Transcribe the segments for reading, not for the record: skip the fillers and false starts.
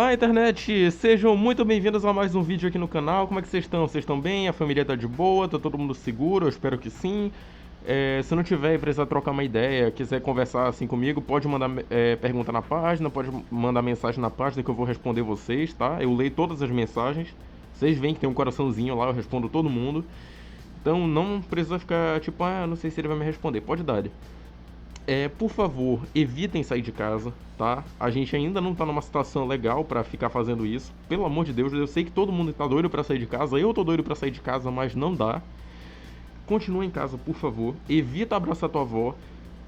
Olá, internet! Sejam muito bem-vindos a mais um vídeo aqui no canal. Como é que vocês estão? Vocês estão bem? A família tá de boa? Tá todo mundo seguro? Eu espero que sim. Se não tiver e precisar trocar uma ideia, quiser conversar assim comigo, pode mandar pergunta na página, pode mandar mensagem na página que eu vou responder vocês, tá? Eu leio todas as mensagens. Vocês veem que tem um coraçãozinho lá, eu respondo todo mundo. Então não precisa ficar tipo, não sei se ele vai me responder. Pode dar. Por favor, evitem sair de casa, tá? A gente ainda não tá numa situação legal pra ficar fazendo isso. Pelo amor de Deus, eu sei que todo mundo tá doido pra sair de casa. Eu tô doido pra sair de casa, mas não dá. Continua em casa, por favor. Evita abraçar tua avó.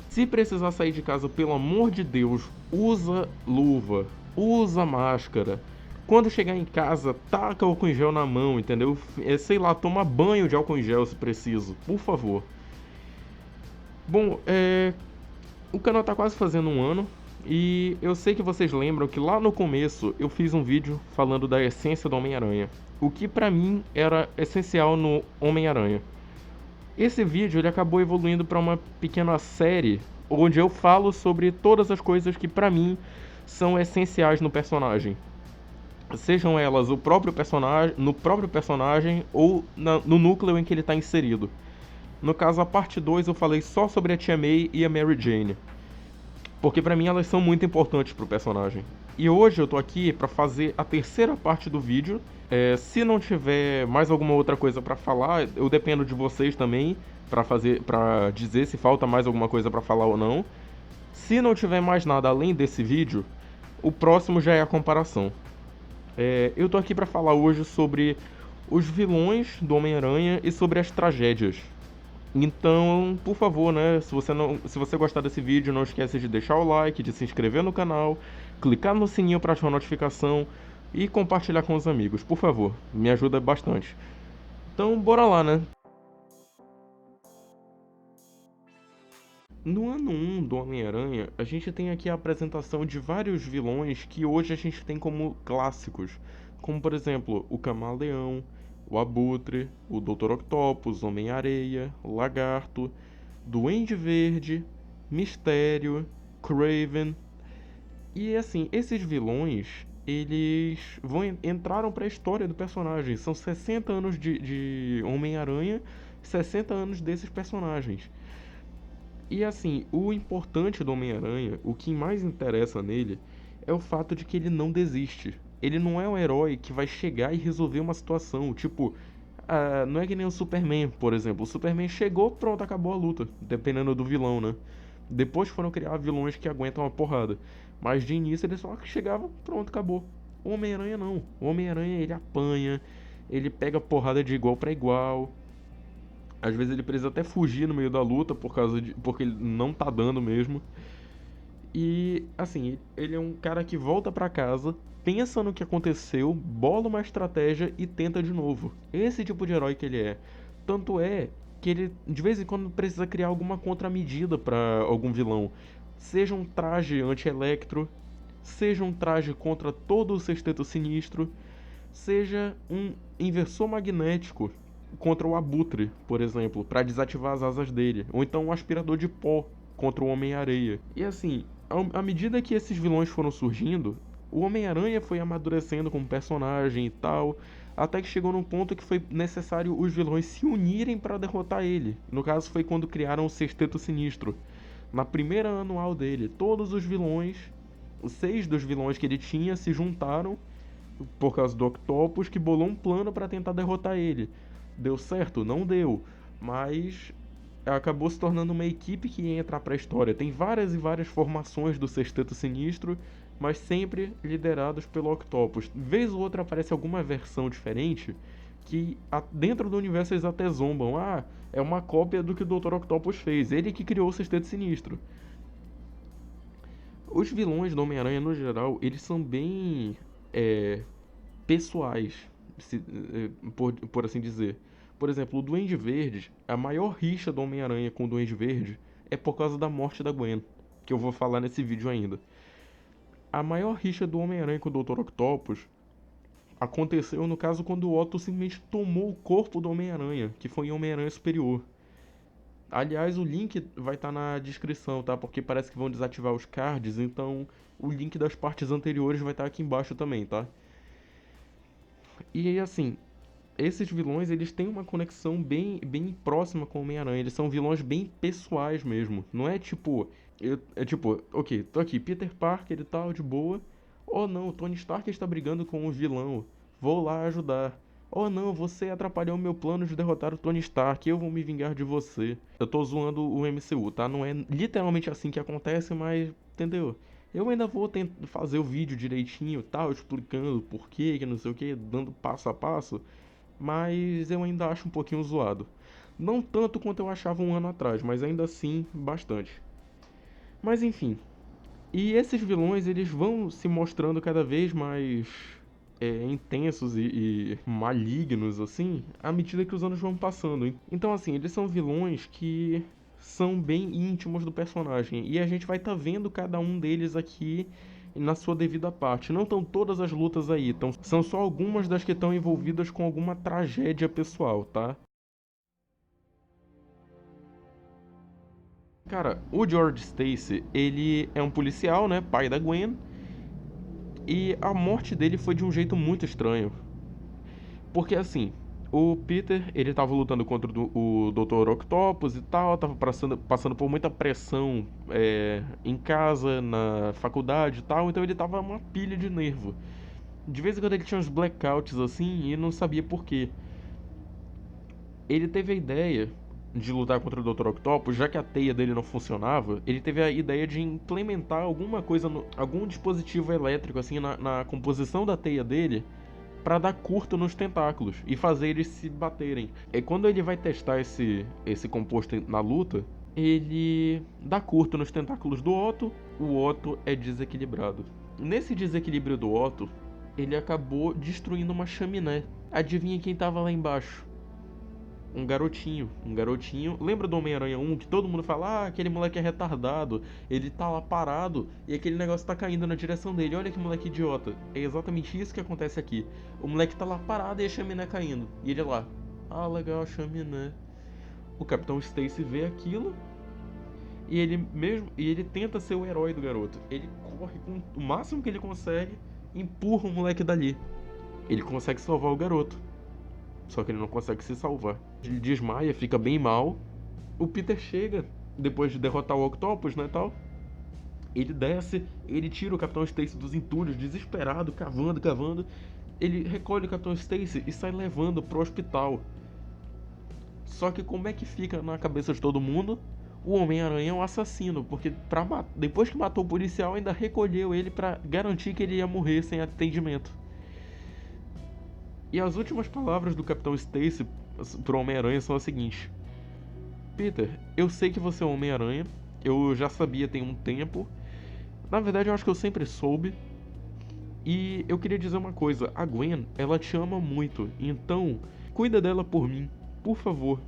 Se precisar sair de casa, pelo amor de Deus, usa luva, usa máscara. Quando chegar em casa, taca álcool em gel na mão, entendeu? Sei lá, toma banho de álcool em gel se preciso, por favor. Bom, o canal tá quase fazendo um ano e eu sei que vocês lembram que lá no começo eu fiz um vídeo falando da essência do Homem-Aranha, o que pra mim era essencial no Homem-Aranha. Esse vídeo ele acabou evoluindo para uma pequena série onde eu falo sobre todas as coisas que pra mim são essenciais no personagem. Sejam elas no próprio personagem ou no núcleo em que ele está inserido. No caso, a parte 2 eu falei só sobre a Tia May e a Mary Jane. Porque pra mim elas são muito importantes pro personagem. E hoje eu tô aqui pra fazer a terceira parte do vídeo. Se não tiver mais alguma outra coisa pra falar, eu dependo de vocês também para dizer se falta mais alguma coisa pra falar ou não. Se não tiver mais nada além desse vídeo, o próximo já é a comparação. Eu tô aqui pra falar hoje sobre os vilões do Homem-Aranha e sobre as tragédias. Então, por favor, né, se você gostar desse vídeo, não esquece de deixar o like, de se inscrever no canal, clicar no sininho para ativar a notificação e compartilhar com os amigos, por favor, me ajuda bastante. Então, bora lá, né? No ano 1 do Homem-Aranha, a gente tem aqui a apresentação de vários vilões que hoje a gente tem como clássicos, como por exemplo, o Camaleão, o Abutre, o Dr. Octopus, Homem-Areia, Lagarto, Duende Verde, Mistério, Kraven. E assim, esses vilões, eles entraram para a história do personagem. São 60 anos de Homem-Aranha, 60 anos desses personagens. E assim, o importante do Homem-Aranha, o que mais interessa nele, é o fato de que ele não desiste. Ele não é um herói que vai chegar e resolver uma situação. Tipo, não é que nem o Superman, por exemplo. O Superman chegou, pronto, acabou a luta. Dependendo do vilão, né? Depois foram criar vilões que aguentam a porrada. Mas de início ele só chegava, pronto, acabou. O Homem-Aranha não. O Homem-Aranha ele apanha, ele pega porrada de igual para igual. Às vezes ele precisa até fugir no meio da luta porque ele não tá dando mesmo. E assim, ele é um cara que volta pra casa, pensa no que aconteceu, bola uma estratégia e tenta de novo. Esse tipo de herói que ele é. Tanto é que ele de vez em quando precisa criar alguma contramedida pra algum vilão. Seja um traje anti-electro, seja um traje contra todo o Sexteto Sinistro, seja um inversor magnético contra o Abutre, por exemplo, para desativar as asas dele, ou então um aspirador de pó contra o Homem-Areia. E assim, à medida que esses vilões foram surgindo, o Homem-Aranha foi amadurecendo como personagem e tal, até que chegou num ponto que foi necessário os vilões se unirem para derrotar ele. No caso, foi quando criaram o Sexteto Sinistro. Na primeira anual dele, todos os vilões, os 6 dos vilões que ele tinha, se juntaram por causa do Octopus, que bolou um plano para tentar derrotar ele. Deu certo? Não deu, mas acabou se tornando uma equipe que ia entrar para a história. Tem várias e várias formações do Sexteto Sinistro, mas sempre liderados pelo Octopus. Vez ou outra aparece alguma versão diferente que dentro do universo eles até zombam. É uma cópia do que o Dr. Octopus fez. Ele que criou o Sexteto Sinistro. Os vilões do Homem-Aranha, no geral, eles são bem pessoais, por assim dizer. Por exemplo, o Duende Verde, a maior rixa do Homem-Aranha com o Duende Verde é por causa da morte da Gwen, que eu vou falar nesse vídeo ainda. A maior rixa do Homem-Aranha com o Dr. Octopus aconteceu no caso quando o Otto simplesmente tomou o corpo do Homem-Aranha, que foi em Homem-Aranha Superior. Aliás, o link vai estar na descrição, tá? Porque parece que vão desativar os cards, então o link das partes anteriores vai estar aqui embaixo também, tá? E assim, esses vilões, eles têm uma conexão bem próxima com o Homem-Aranha. Eles são vilões bem pessoais mesmo. Não é tipo, é tipo, ok, tô aqui, Peter Parker e tal, de boa. Oh não, Tony Stark está brigando com o vilão. Vou lá ajudar. Oh não, você atrapalhou meu plano de derrotar o Tony Stark. Eu vou me vingar de você. Eu tô zoando o MCU, tá? Não é literalmente assim que acontece, mas entendeu? Eu ainda vou tentar fazer o vídeo direitinho, tal, explicando por quê, que não sei o que, dando passo a passo, mas eu ainda acho um pouquinho zoado. Não tanto quanto eu achava um ano atrás, mas ainda assim bastante. Mas enfim, e esses vilões eles vão se mostrando cada vez mais intensos e malignos assim, à medida que os anos vão passando. Então assim, eles são vilões que são bem íntimos do personagem e a gente vai estar vendo cada um deles aqui na sua devida parte. Não estão todas as lutas aí, são só algumas das que estão envolvidas com alguma tragédia pessoal, tá? Cara, o George Stacy, ele é um policial, né, pai da Gwen, e a morte dele foi de um jeito muito estranho. Porque assim, o Peter, ele tava lutando contra o Dr. Octopus e tal, tava passando por muita pressão em casa, na faculdade e tal, então ele tava uma pilha de nervo. De vez em quando ele tinha uns blackouts assim e não sabia por quê. Ele teve a ideia de lutar contra o Dr. Octopus, já que a teia dele não funcionava, ele teve a ideia de implementar alguma coisa, algum dispositivo elétrico assim na composição da teia dele para dar curto nos tentáculos e fazer eles se baterem. E quando ele vai testar esse composto na luta, ele dá curto nos tentáculos do Otto, o Otto é desequilibrado. Nesse desequilíbrio do Otto, ele acabou destruindo uma chaminé. Adivinha quem tava lá embaixo? Um garotinho, um garotinho. Lembra do Homem-Aranha 1 que todo mundo fala: "Ah, aquele moleque é retardado, ele tá lá parado e aquele negócio tá caindo na direção dele. Olha que moleque idiota". É exatamente isso que acontece aqui. O moleque tá lá parado e a chaminé caindo. E ele lá: "Ah, legal, a chaminé". O Capitão Stacy vê aquilo e ele tenta ser o herói do garoto. Ele corre com o máximo que ele consegue, empurra o moleque dali. Ele consegue salvar o garoto. Só que ele não consegue se salvar. Ele desmaia, fica bem mal. O Peter chega, depois de derrotar o Octopus, né, tal. Ele desce, ele tira o Capitão Stacy dos entulhos, desesperado, cavando, cavando. Ele recolhe o Capitão Stacy e sai levando pro hospital. Só que como é que fica na cabeça de todo mundo? O Homem-Aranha é um assassino, porque depois que matou o policial, ainda recolheu ele pra garantir que ele ia morrer sem atendimento. E as últimas palavras do Capitão Stacy pro Homem-Aranha são as seguintes: Peter, eu sei que você é o Homem-Aranha, eu já sabia tem um tempo. Na verdade, eu acho que eu sempre soube. E eu queria dizer uma coisa: a Gwen, ela te ama muito, então cuida dela por mim, por favor.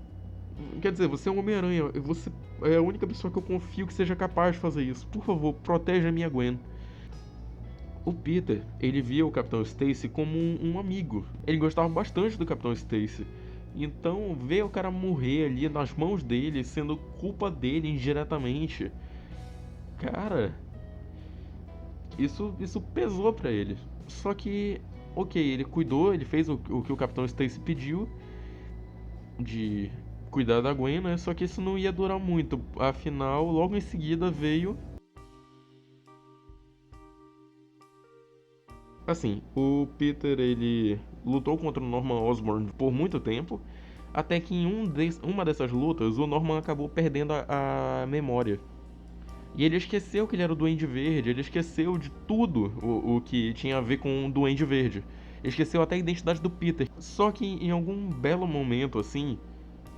Quer dizer, você é um Homem-Aranha, você é a única pessoa que eu confio que seja capaz de fazer isso. Por favor, proteja a minha Gwen. O Peter, ele via o Capitão Stacy como um amigo. Ele gostava bastante do Capitão Stacy. Então, ver o cara morrer ali nas mãos dele, sendo culpa dele indiretamente, cara, isso pesou pra ele. Só que, ok, ele cuidou, ele fez o que o Capitão Stacy pediu de cuidar da Gwen, né? Só que isso não ia durar muito. Afinal, logo em seguida veio. Assim, o Peter ele lutou contra o Norman Osborn por muito tempo, até que em uma dessas lutas o Norman acabou perdendo a memória. E ele esqueceu que ele era o Duende Verde, ele esqueceu de tudo o que tinha a ver com o Duende Verde. Ele esqueceu até a identidade do Peter. Só que em algum belo momento assim,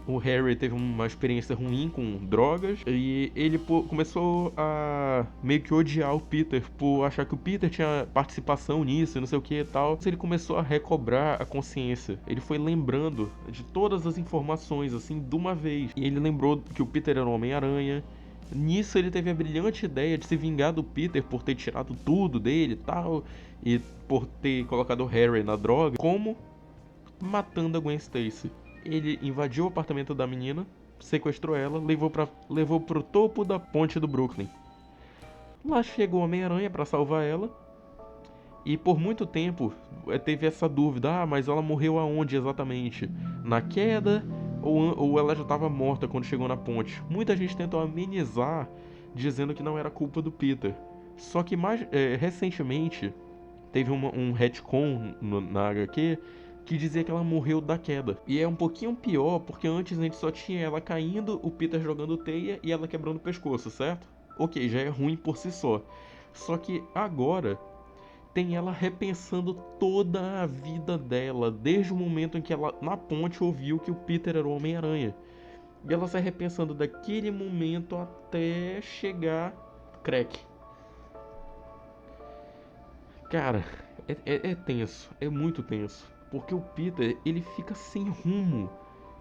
o Harry teve uma experiência ruim com drogas e ele começou a meio que odiar o Peter por achar que o Peter tinha participação nisso e não sei o que e tal. Ele começou a recobrar a consciência. Ele foi lembrando de todas as informações assim de uma vez. E ele lembrou que o Peter era um Homem-Aranha. Nisso ele teve a brilhante ideia de se vingar do Peter por ter tirado tudo dele e tal, e por ter colocado o Harry na droga, como matando a Gwen Stacy. Ele invadiu o apartamento da menina, sequestrou ela, levou pro topo da ponte do Brooklyn. Lá chegou o Homem-Aranha pra salvar ela. E por muito tempo teve essa dúvida, mas ela morreu aonde exatamente? Na queda ou ela já estava morta quando chegou na ponte? Muita gente tentou amenizar dizendo que não era culpa do Peter. Só que mais recentemente teve um retcon na HQ que dizia que ela morreu da queda. E é um pouquinho pior porque antes a gente só tinha ela caindo, o Peter jogando teia e ela quebrando o pescoço, certo? Ok, já é ruim por si só. Só que agora tem ela repensando toda a vida dela, desde o momento em que ela, na ponte, ouviu que o Peter era o Homem-Aranha. E ela sai repensando daquele momento até chegar Crack. Cara, é tenso, é muito tenso. Porque o Peter, ele fica sem rumo.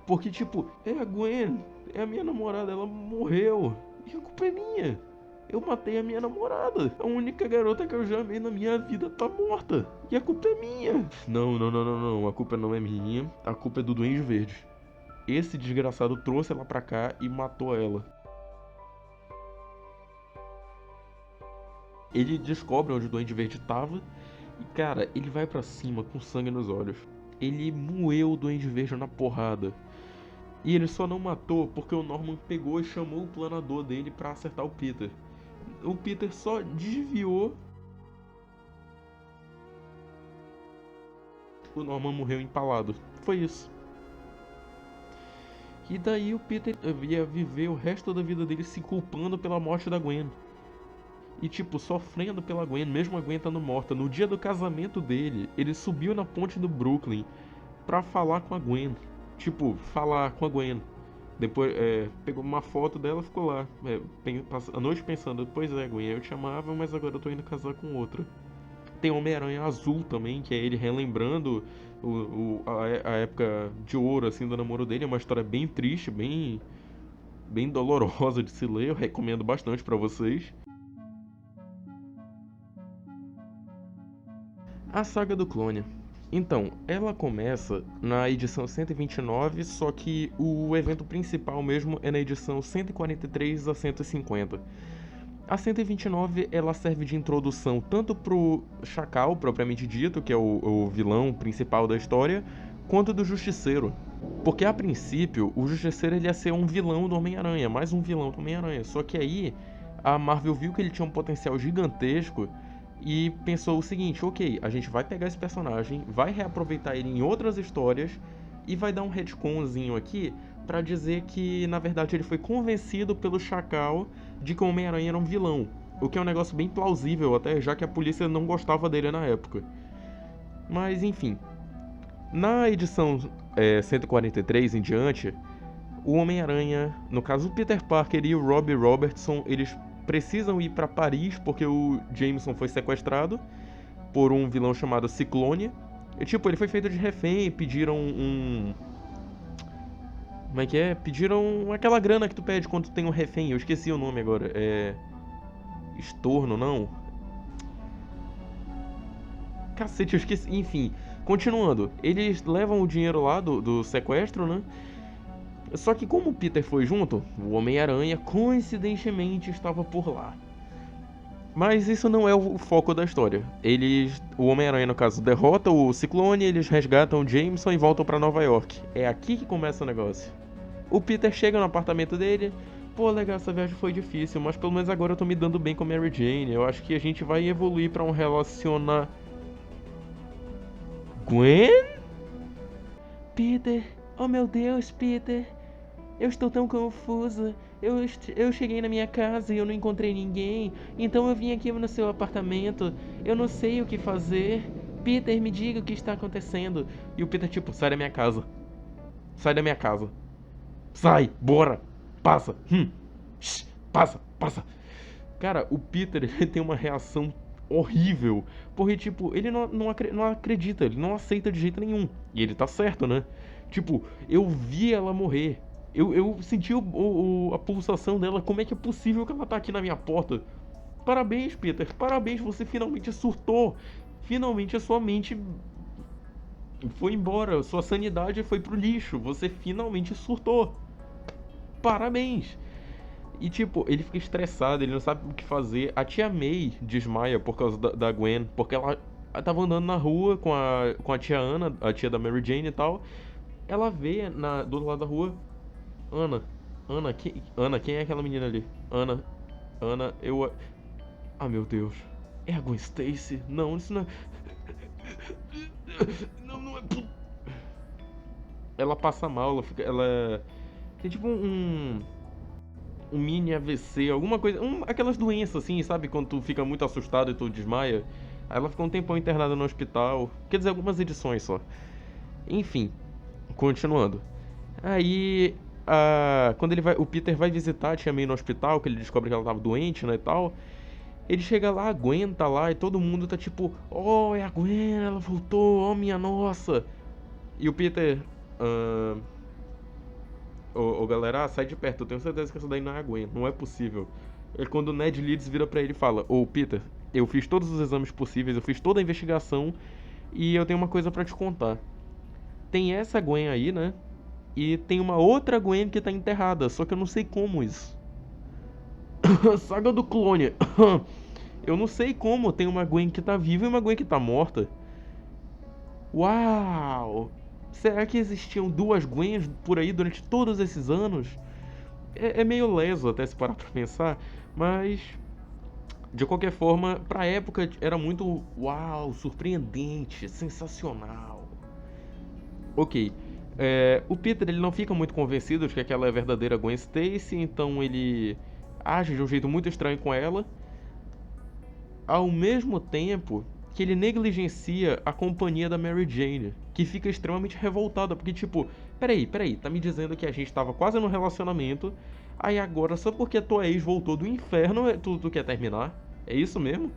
Porque, tipo, é a Gwen, é a minha namorada, ela morreu. E a culpa é minha. Eu matei a minha namorada. A única garota que eu já amei na minha vida tá morta. E a culpa é minha. Não. A culpa não é minha. A culpa é do Duende Verde. Esse desgraçado trouxe ela pra cá e matou ela. Ele descobre onde o Duende Verde tava. E, cara, ele vai pra cima com sangue nos olhos. Ele moeu o Duende Verde na porrada. E ele só não matou porque o Norman pegou e chamou o planador dele pra acertar o Peter. O Peter só desviou. O Norman morreu empalado. Foi isso. E daí o Peter ia viver o resto da vida dele se culpando pela morte da Gwen. E tipo, sofrendo pela Gwen, mesmo a Gwen estando morta. No dia do casamento dele, ele subiu na ponte do Brooklyn pra falar com a Gwen. Tipo, falar com a Gwen. Depois pegou uma foto dela e ficou lá. A noite pensando, pois é, Gwen, eu te amava, mas agora eu tô indo casar com outra. Tem Homem-Aranha Azul também, que é ele relembrando a época de ouro assim, do namoro dele. É uma história bem triste, bem dolorosa de se ler. Eu recomendo bastante pra vocês. A saga do clone. Então, ela começa na edição 129, só que o evento principal mesmo é na edição 143 a 150. A 129 ela serve de introdução tanto pro Chacal, propriamente dito, que é o vilão principal da história, quanto do Justiceiro. Porque a princípio, o Justiceiro ele ia ser um vilão do Homem-Aranha, mais um vilão do Homem-Aranha. Só que aí, a Marvel viu que ele tinha um potencial gigantesco e pensou o seguinte, ok, a gente vai pegar esse personagem, vai reaproveitar ele em outras histórias e vai dar um retconzinho aqui pra dizer que, na verdade, ele foi convencido pelo Chacal de que o Homem-Aranha era um vilão. O que é um negócio bem plausível até, já que a polícia não gostava dele na época. Mas, enfim. Na edição 143 em diante, o Homem-Aranha, no caso o Peter Parker e o Robbie Robertson, eles precisam ir pra Paris porque o Jameson foi sequestrado por um vilão chamado Ciclone. E, tipo, ele foi feito de refém, pediram como é que é? Pediram aquela grana que tu pede quando tu tem um refém. Eu esqueci o nome agora. Estorno, não? Cacete, eu esqueci. Enfim, continuando. Eles levam o dinheiro lá do sequestro, né? Só que como o Peter foi junto, o Homem-Aranha coincidentemente estava por lá. Mas isso não é o foco da história. O Homem-Aranha, no caso, derrota o Ciclone, eles resgatam o Jameson e voltam pra Nova York. É aqui que começa o negócio. O Peter chega no apartamento dele. Pô, legal, essa viagem foi difícil, mas pelo menos agora eu tô me dando bem com a Mary Jane. Eu acho que a gente vai evoluir pra um relacionar... Gwen? Peter, oh meu Deus, Peter. Eu estou tão confusa. Eu cheguei na minha casa e eu não encontrei ninguém. Então eu vim aqui no seu apartamento. Eu não sei o que fazer. Peter, me diga o que está acontecendo. E o Peter, tipo, sai da minha casa. Sai da minha casa. Sai, bora. Passa. Passa. Cara, o Peter, ele tem uma reação horrível. Porque, tipo, ele não acredita. Ele não aceita de jeito nenhum. E ele tá certo, né? Tipo, eu vi ela morrer. Eu senti a pulsação dela. Como é que é possível que ela tá aqui na minha porta? Parabéns, Peter. Parabéns, você finalmente surtou. Finalmente a sua mente foi embora. Sua sanidade foi pro lixo. Você finalmente surtou. parabéns. E tipo, ele fica estressado, ele não sabe o que fazer. A tia May desmaia por causa da Gwen, porque ela tava andando na rua com a tia Ana, a tia da Mary Jane e tal. Ela vê do outro lado da rua, Ana, Ana, quem é aquela menina ali? Ana, ah, meu Deus. É a Gwen Stacy? Não, isso não é. Não é. Ela passa mal, ela tem tipo um mini AVC, alguma coisa, aquelas doenças assim, sabe? Quando tu fica muito assustado e tu desmaia. Aí ela ficou um tempão internada no hospital. Quer dizer, algumas edições só. Enfim, continuando. Aí, quando o Peter vai visitar a tia May no hospital, que ele descobre que ela tava doente, né, e tal. Ele chega lá, a Gwen tá lá e todo mundo tá tipo, oh, é a Gwen, ela voltou, oh minha nossa. E o Peter, galera, sai de perto, eu tenho certeza que essa daí não é a Gwen, não é possível. É quando o Ned Leeds vira pra ele e fala, Peter, eu fiz todos os exames possíveis, eu fiz toda a investigação e eu tenho uma coisa pra te contar. Tem essa Gwen aí, né? E tem uma outra Gwen que tá enterrada, só que eu não sei como isso. Saga do clone. Eu não sei como tem uma Gwen que tá viva e uma Gwen que tá morta. Uau! Será que existiam duas Gwens por aí durante todos esses anos? É meio leso até se parar pra pensar, mas de qualquer forma, pra época era muito uau, surpreendente, sensacional. Ok. O Peter ele não fica muito convencido de que aquela é a verdadeira Gwen Stacy, então ele age de um jeito muito estranho com ela, ao mesmo tempo que ele negligencia a companhia da Mary Jane, que fica extremamente revoltada, porque tipo, peraí, tá me dizendo que a gente tava quase no relacionamento, aí agora só porque a tua ex voltou do inferno, tu quer terminar? É isso mesmo?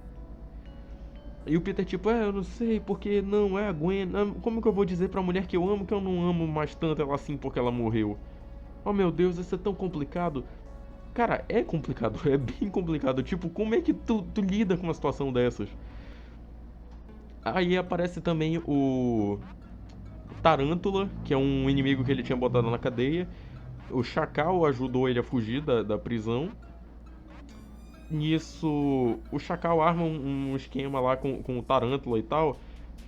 E o Peter tipo, eu não sei, porque não é a Gwen, como que eu vou dizer pra mulher que eu não amo mais tanto ela assim porque ela morreu? Oh meu Deus, isso é tão complicado. Cara, é complicado, é bem complicado. Tipo, como é que tu lida com uma situação dessas? Aí aparece também o Tarântula, que é um inimigo que ele tinha botado na cadeia. O Chacal ajudou ele a fugir da prisão. Nisso, o Chacal arma um esquema lá com o Tarântula e tal,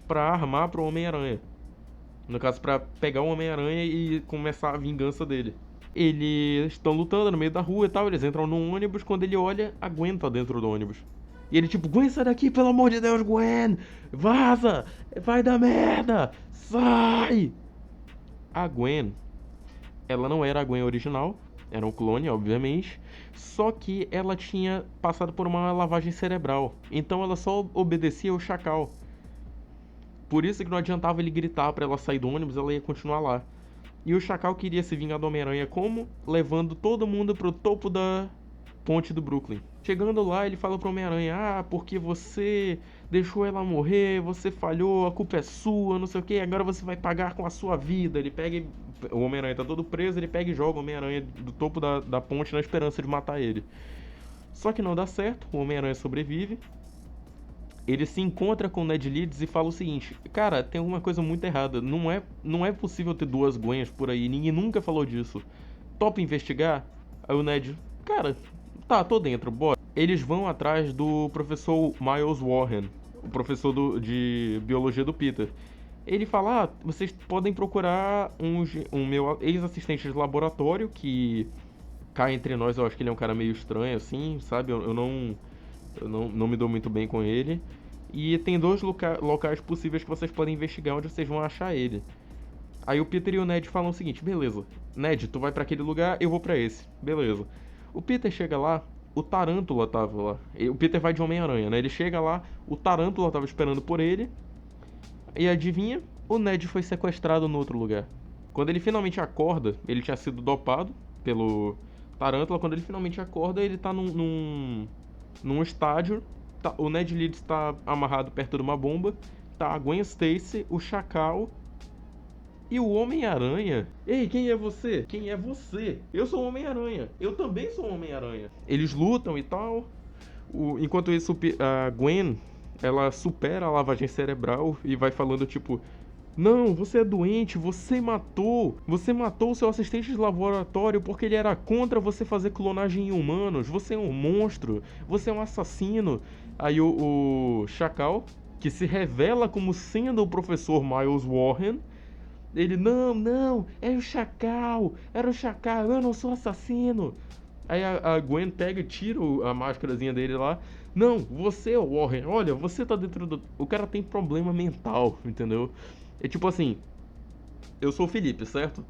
pra armar pro Homem-Aranha. No caso, pra pegar o Homem-Aranha e começar a vingança dele. Eles estão lutando no meio da rua e tal, eles entram num ônibus, quando ele olha, a Gwen tá dentro do ônibus. E ele tipo, Gwen, sai daqui, pelo amor de Deus, Gwen! Vaza! Vai dar merda! Sai! A Gwen, ela não era a Gwen original, era um clone, obviamente, só que ela tinha passado por uma lavagem cerebral, então ela só obedecia ao Chacal. Por isso que não adiantava ele gritar pra ela sair do ônibus, ela ia continuar lá. E o Chacal queria se vingar do Homem-Aranha como? Levando todo mundo pro topo da ponte do Brooklyn. Chegando lá, ele fala pro Homem-Aranha, porque você deixou ela morrer, você falhou, a culpa é sua, não sei o que, agora você vai pagar com a sua vida. Ele pega o Homem-Aranha tá todo preso, ele pega e joga o Homem-Aranha do topo da ponte na esperança de matar ele. Só que não dá certo, o Homem-Aranha sobrevive. Ele se encontra com o Ned Leeds e fala o seguinte: cara, tem alguma coisa muito errada. Não é possível ter duas Gwens por aí. Ninguém nunca falou disso. Topa investigar? Aí o Ned, cara, tá, tô dentro, bora. Eles vão atrás do professor Miles Warren, o professor de biologia do Peter. Ele fala: vocês podem procurar um meu ex-assistente de laboratório que cá entre nós eu acho que ele é um cara meio estranho assim, sabe? Eu não me dou muito bem com ele. E tem dois locais possíveis que vocês podem investigar onde vocês vão achar ele. Aí o Peter e o Ned falam o seguinte: beleza, Ned, tu vai pra aquele lugar, eu vou pra esse. Beleza. O Peter chega lá, o Tarântula tava lá. O Peter vai de Homem-Aranha, né? Ele chega lá, o Tarântula tava esperando por ele. E adivinha? O Ned foi sequestrado no outro lugar. Quando ele finalmente acorda, ele tinha sido dopado pelo Tarântula. Quando ele finalmente acorda, ele tá num estádio. O Ned Leeds tá amarrado perto de uma bomba. Tá a Gwen Stacy, o Chacal e o Homem-Aranha. Ei, quem é você? Quem é você? Eu sou o Homem-Aranha. Eu também sou o Homem-Aranha. Eles lutam e tal. Enquanto isso, a Gwen, ela supera a lavagem cerebral e vai falando tipo: Não, você é doente, você matou o seu assistente de laboratório porque ele era contra você fazer clonagem em humanos, você é um monstro, você é um assassino. Aí o Chacal, que se revela como sendo o professor Miles Warren, ele, não, não, era o Chacal, eu não sou assassino. Aí a Gwen pega e tira a máscarazinha dele lá. Não, você é o Warren, olha, você tá dentro do. O cara tem problema mental, entendeu? É tipo assim, eu sou o Felipe, certo?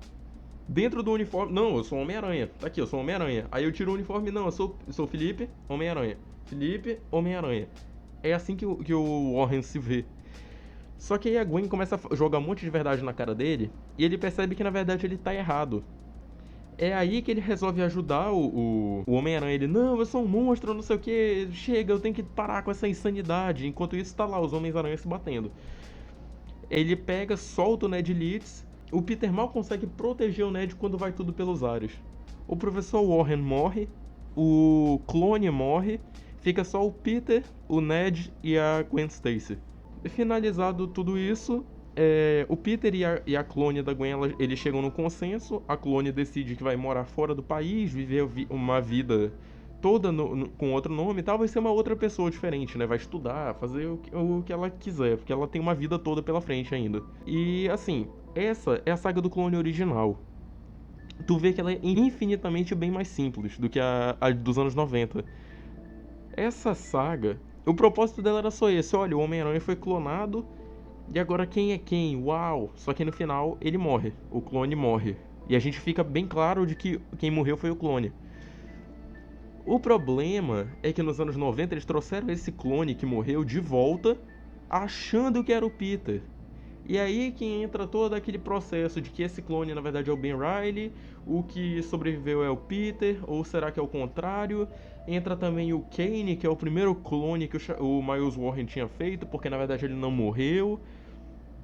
Dentro do uniforme. Não, eu sou Homem-Aranha. Tá aqui, eu sou Homem-Aranha. Aí eu tiro o uniforme, não, eu sou Felipe, Homem-Aranha. Felipe, Homem-Aranha. É assim que o Warren se vê. Só que aí a Gwen começa a jogar um monte de verdade na cara dele. E ele percebe que na verdade ele tá errado. É aí que ele resolve ajudar o Homem-Aranha. Ele, não, eu sou um monstro, não sei o que. Chega, eu tenho que parar com essa insanidade. Enquanto isso, tá lá os Homens-Aranha se batendo. Ele pega, solta o Ned Leeds. O Peter mal consegue proteger o Ned quando vai tudo pelos ares. O professor Warren morre. O clone morre. Fica só o Peter, o Ned e a Gwen Stacy. Finalizado tudo isso, o Peter e a clone da Gwen, eles chegam no consenso. A clone decide que vai morar fora do país, viver uma vida toda com outro nome e tal. Vai ser uma outra pessoa diferente, né? Vai estudar, fazer o que ela quiser, porque ela tem uma vida toda pela frente ainda. E assim, essa é a saga do clone original. Tu vê que ela é infinitamente bem mais simples do que a dos anos 90. Essa saga, o propósito dela era só esse: olha, o Homem-Aranha foi clonado e agora quem é quem? Uau! Só que no final ele morre, o clone morre. E a gente fica bem claro de que quem morreu foi o clone. O problema é que nos anos 90 eles trouxeram esse clone que morreu de volta, achando que era o Peter. E aí que entra todo aquele processo de que esse clone na verdade é o Ben Reilly, o que sobreviveu é o Peter, ou será que é o contrário? Entra também o Kane, que é o primeiro clone que o Miles Warren tinha feito, porque na verdade ele não morreu.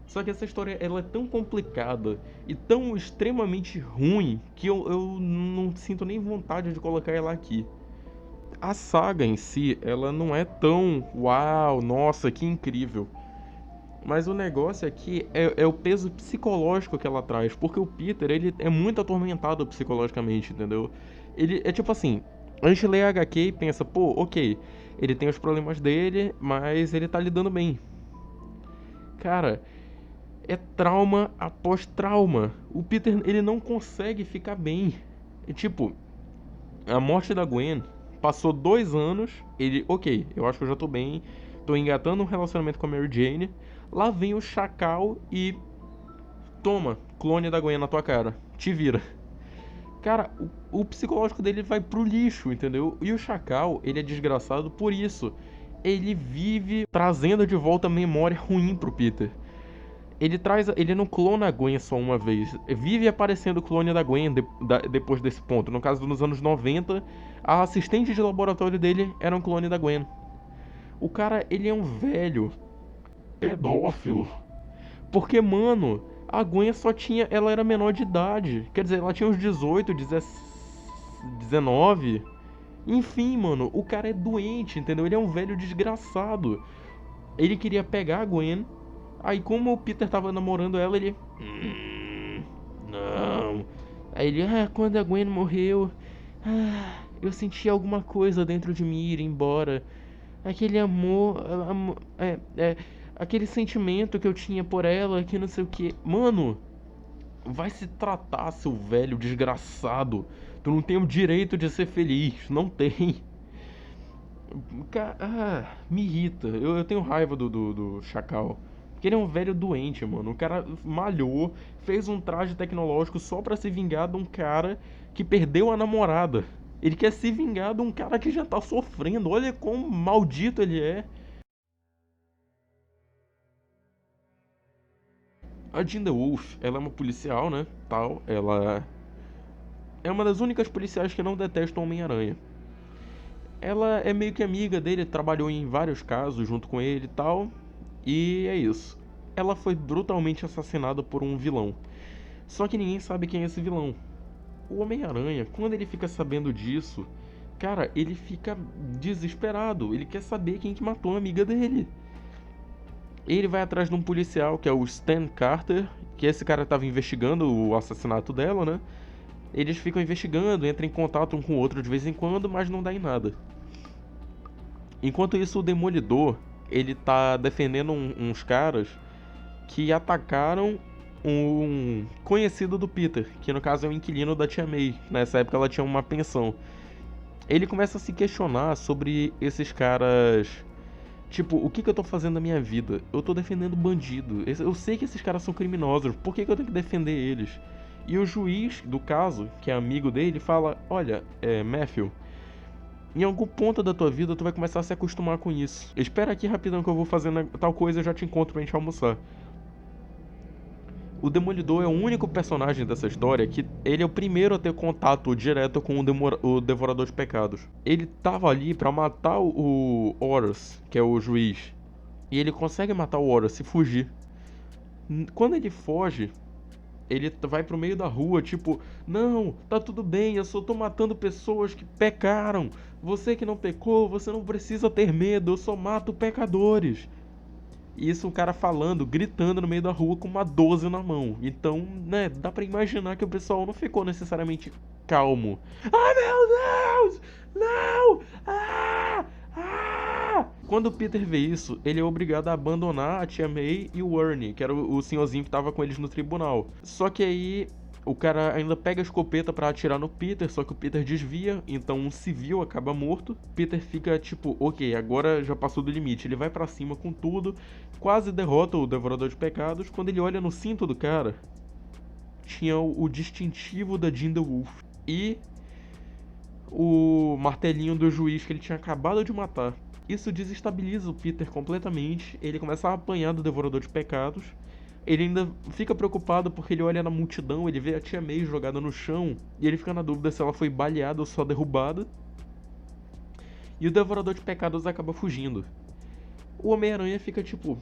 Só que essa história ela é tão complicada e tão extremamente ruim que eu não sinto nem vontade de colocar ela aqui. A saga em si, ela não é tão uau, nossa, que incrível. Mas o negócio aqui é o peso psicológico que ela traz, porque o Peter, ele é muito atormentado psicologicamente, entendeu? Ele é tipo assim, a gente lê a HQ e pensa, pô, ok, ele tem os problemas dele, mas ele tá lidando bem. Cara, é trauma após trauma. O Peter, ele não consegue ficar bem. É tipo, a morte da Gwen passou 2 anos. Ele, ok, eu acho que eu já tô bem. Tô engatando um relacionamento com a Mary Jane. Lá vem o Chacal e. Toma, clone da Gwen na tua cara. Te vira. Cara, o psicológico dele vai pro lixo, entendeu? E o Chacal, ele é desgraçado por isso. Ele vive trazendo de volta memória ruim pro Peter. Ele não clona a Gwen só uma vez. Vive aparecendo o clone da Gwen depois desse ponto. No caso, nos anos 90, a assistente de laboratório dele era um clone da Gwen. O cara, ele é um velho pedófilo. Porque, mano, a Gwen só tinha. Ela era menor de idade. Quer dizer, ela tinha uns 18, 19. Enfim, mano, o cara é doente, entendeu? Ele é um velho desgraçado. Ele queria pegar a Gwen. Aí, como o Peter tava namorando ela, ele. Não. Aí ele, quando a Gwen morreu, eu senti alguma coisa dentro de mim ir embora. Aquele amor, aquele sentimento que eu tinha por ela, que não sei o que. Mano, vai se tratar, seu velho desgraçado. Tu não tem o direito de ser feliz, não tem. Me irrita. Eu tenho raiva do Chacal. Porque ele é um velho doente, mano. O cara malhou, fez um traje tecnológico só pra se vingar de um cara que perdeu a namorada. Ele quer se vingar de um cara que já tá sofrendo. Olha como maldito ele é. A Jinda Wolf, ela é uma policial, né? Tal. Ela é uma das únicas policiais que não detestam o Homem-Aranha. Ela é meio que amiga dele, trabalhou em vários casos junto com ele e tal. E é isso. Ela foi brutalmente assassinada por um vilão. Só que ninguém sabe quem é esse vilão. O Homem-Aranha, quando ele fica sabendo disso, cara, ele fica desesperado. Ele quer saber quem que matou a amiga dele. Ele vai atrás de um policial, que é o Stan Carter, que esse cara tava investigando o assassinato dela, né? Eles ficam investigando, entram em contato um com o outro de vez em quando, mas não dá em nada. Enquanto isso, o Demolidor, ele tá defendendo uns caras que atacaram um conhecido do Peter, que no caso é o inquilino da Tia May. Nessa época ela tinha uma pensão. Ele começa a se questionar sobre esses caras. Tipo, o que eu tô fazendo na minha vida? Eu tô defendendo bandido. Eu sei que esses caras são criminosos. Por que eu tenho que defender eles? E o juiz do caso, que é amigo dele, fala: Olha, Matthew, em algum ponto da tua vida tu vai começar a se acostumar com isso. Espera aqui rapidão que eu vou fazendo tal coisa e eu já te encontro pra gente almoçar. O Demolidor é o único personagem dessa história que ele é o primeiro a ter contato direto com o Devorador de Pecados. Ele tava ali pra matar o Horus, que é o juiz. E ele consegue matar o Horus e fugir. Quando ele foge, ele vai pro meio da rua, tipo, não, tá tudo bem, eu só tô matando pessoas que pecaram. Você que não pecou, você não precisa ter medo, eu só mato pecadores. Isso o cara falando, gritando no meio da rua com uma 12 na mão. Então, né, dá pra imaginar que o pessoal não ficou necessariamente calmo. Ah, meu Deus! Não! Ah! Ah! Quando o Peter vê isso, ele é obrigado a abandonar a Tia May e o Ernie, que era o senhorzinho que tava com eles no tribunal. Só que aí o cara ainda pega a escopeta pra atirar no Peter, só que o Peter desvia, então um civil acaba morto. Peter fica tipo, ok, agora já passou do limite. Ele vai pra cima com tudo, quase derrota o Devorador de Pecados. Quando ele olha no cinto do cara, tinha o distintivo da Jean the Wolf e o martelinho do juiz que ele tinha acabado de matar. Isso desestabiliza o Peter completamente. Ele começa a apanhar do Devorador de Pecados. Ele ainda fica preocupado porque ele olha na multidão, ele vê a Tia May jogada no chão e ele fica na dúvida se ela foi baleada ou só derrubada. E o Devorador de Pecados acaba fugindo. O Homem-Aranha fica tipo,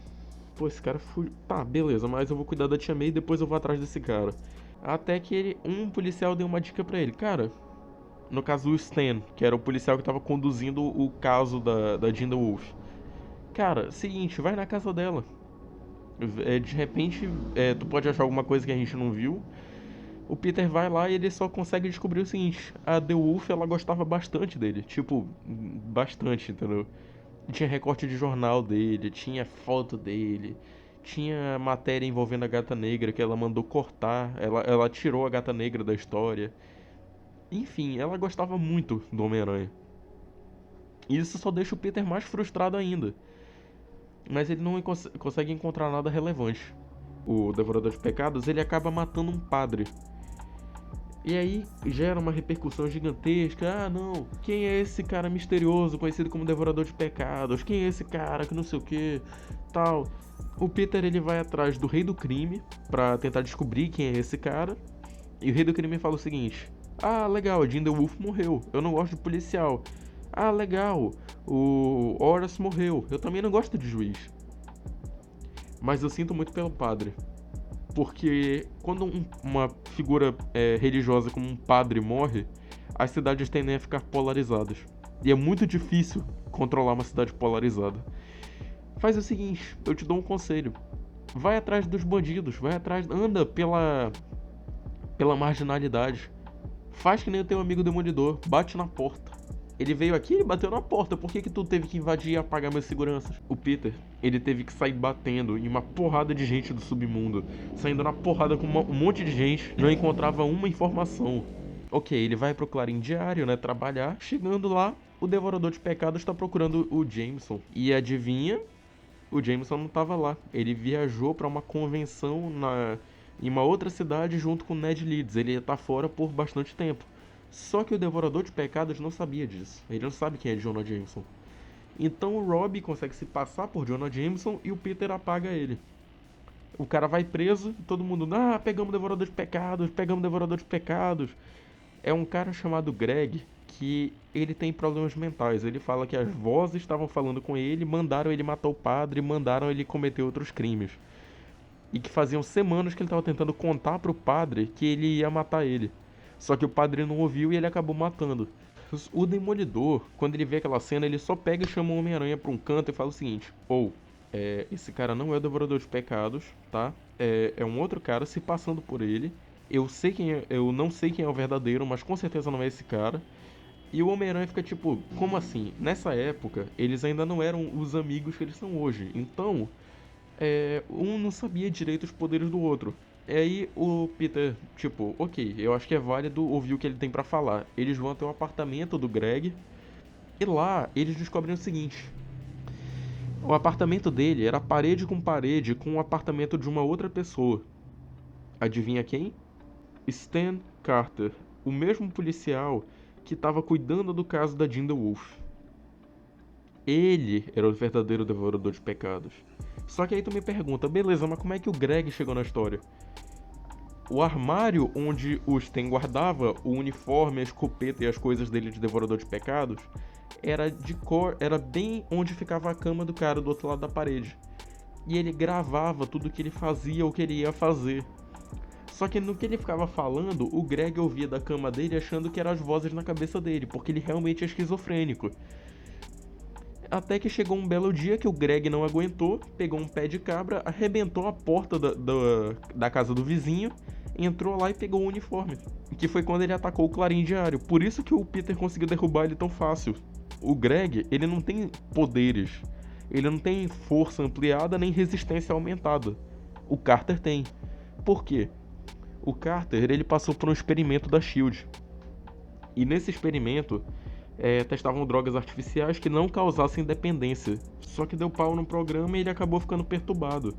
pô, esse cara fugiu. Tá, beleza, mas eu vou cuidar da Tia May e depois eu vou atrás desse cara. Até que um policial deu uma dica pra ele, cara. No caso, o Stan, que era o policial que tava conduzindo o caso da Jean the Wolf. Cara, seguinte, vai na casa dela. De repente, tu pode achar alguma coisa que a gente não viu. O Peter vai lá e ele só consegue descobrir o seguinte: a The Wolf, ela gostava bastante dele. Tipo, bastante, entendeu? Tinha recorte de jornal dele, tinha foto dele, tinha matéria envolvendo a Gata Negra que ela mandou cortar. Ela tirou a Gata Negra da história. Enfim, ela gostava muito do Homem-Aranha. E isso só deixa o Peter mais frustrado ainda. Mas ele não consegue encontrar nada relevante. O Devorador de Pecados, ele acaba matando um padre. E aí gera uma repercussão gigantesca. Ah, não, quem é esse cara misterioso, conhecido como Devorador de Pecados? Quem é esse cara que não sei o que, tal. O Peter, ele vai atrás do Rei do Crime pra tentar descobrir quem é esse cara. E o Rei do Crime fala o seguinte: ah, legal, a Jean the Wolf morreu, eu não gosto de policial. Ah, legal, o Horus morreu, eu também não gosto de juiz. Mas eu sinto muito pelo padre. Porque quando uma figura religiosa como um padre morre, as cidades tendem a ficar polarizadas. E é muito difícil controlar uma cidade polarizada. Faz o seguinte, eu te dou um conselho. Vai atrás dos bandidos, vai atrás, anda pela marginalidade. Faz que nem o teu amigo Demolidor, bate na porta. Ele veio aqui e bateu na porta. Por que tu teve que invadir e apagar meus seguranças? O Peter, ele teve que sair batendo em uma porrada de gente do submundo. Saindo na porrada com um monte de gente. Não encontrava uma informação. Ok, ele vai pro Clarim Diário, né, trabalhar. Chegando lá, o Devorador de Pecados tá procurando o Jameson. E adivinha? O Jameson não tava lá. Ele viajou pra uma convenção em uma outra cidade junto com o Ned Leeds. Ele ia estar fora por bastante tempo. Só que o Devorador de Pecados não sabia disso. Ele não sabe quem é Jonah Jameson. Então o Robbie consegue se passar por Jonah Jameson e o Peter apaga ele. O cara vai preso e todo mundo... Ah, pegamos o Devorador de Pecados, pegamos o Devorador de Pecados. É um cara chamado Greg que ele tem problemas mentais. Ele fala que as vozes estavam falando com ele, mandaram ele matar o padre, mandaram ele cometer outros crimes. E que faziam semanas que ele estava tentando contar pro padre que ele ia matar ele. Só que o padre não ouviu e ele acabou matando. O Demolidor, quando ele vê aquela cena, ele só pega e chama o Homem-Aranha pra um canto e fala o seguinte: Esse cara não é o Devorador de Pecados, tá? É um outro cara se passando por ele. Eu não sei quem é o verdadeiro, mas com certeza não é esse cara. E o Homem-Aranha fica tipo, como assim? Nessa época, eles ainda não eram os amigos que eles são hoje. Então, um não sabia direito os poderes do outro. E aí o Peter, tipo, ok, eu acho que é válido ouvir o que ele tem pra falar. Eles vão até o apartamento do Greg e lá eles descobrem o seguinte: o apartamento dele era parede com o apartamento de uma outra pessoa. Adivinha quem? Stan Carter, o mesmo policial que estava cuidando do caso da Jinda Wolf. Ele era o verdadeiro devorador de pecados. Só que aí tu me pergunta, beleza, mas como é que o Greg chegou na história? O armário onde o Stan guardava o uniforme, a escopeta e as coisas dele de devorador de pecados era bem onde ficava a cama do cara do outro lado da parede. E ele gravava tudo que ele fazia ou que ele ia fazer. Só que no que ele ficava falando, o Greg ouvia da cama dele achando que eram as vozes na cabeça dele, porque ele realmente é esquizofrênico. Até que chegou um belo dia que o Greg não aguentou, pegou um pé de cabra, arrebentou a porta da casa do vizinho, entrou lá e pegou o uniforme. Que foi quando ele atacou o Clarim Diário. Por isso que o Peter conseguiu derrubar ele tão fácil. O Greg, ele não tem poderes. Ele não tem força ampliada nem resistência aumentada. O Carter tem. Por quê? O Carter, ele passou por um experimento da SHIELD. E nesse experimento, testavam drogas artificiais que não causassem dependência. Só que deu pau no programa e ele acabou ficando perturbado.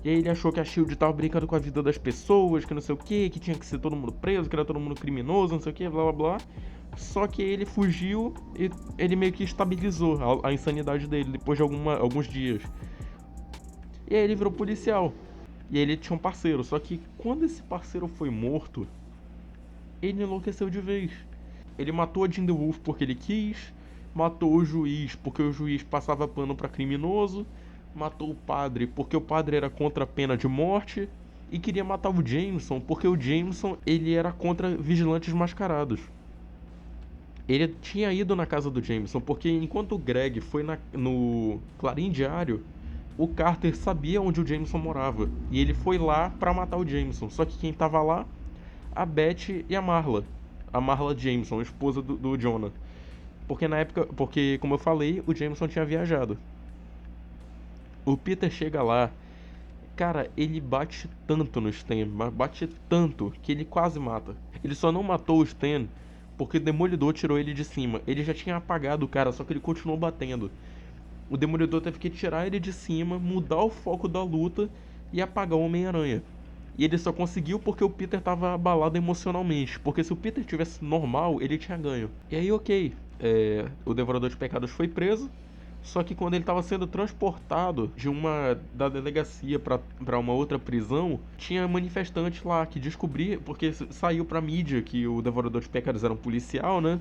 E aí ele achou que a SHIELD tava brincando com a vida das pessoas, que não sei o que tinha que ser todo mundo preso, que era todo mundo criminoso, não sei o que, blá blá blá. Só que ele fugiu e ele meio que estabilizou a insanidade dele depois de alguns dias. E aí ele virou policial. E aí ele tinha um parceiro, só que quando esse parceiro foi morto, ele enlouqueceu de vez. Ele matou a Jinder Wolf porque ele quis, matou o juiz porque o juiz passava pano pra criminoso, matou o padre porque o padre era contra a pena de morte e queria matar o Jameson porque o Jameson ele era contra vigilantes mascarados. Ele tinha ido na casa do Jameson porque enquanto o Greg foi no Clarim Diário, o Carter sabia onde o Jameson morava e ele foi lá pra matar o Jameson. Só que quem tava lá? A Beth e a Marla. A Marla Jameson, esposa do Jonah. Porque na época, porque como eu falei, o Jameson tinha viajado. O Peter chega lá, cara, ele bate tanto no Stan, bate tanto que ele quase mata. Ele só não matou o Stan porque o Demolidor tirou ele de cima. Ele já tinha apagado o cara, só que ele continuou batendo. O Demolidor teve que tirar ele de cima, mudar o foco da luta e apagar o Homem-Aranha. E ele só conseguiu porque o Peter tava abalado emocionalmente. Porque se o Peter tivesse normal, ele tinha ganho. E aí, ok. O Devorador de Pecados foi preso. Só que quando ele estava sendo transportado da delegacia para uma outra prisão, tinha manifestantes lá que descobriram, porque saiu pra mídia que o Devorador de Pecados era um policial, né?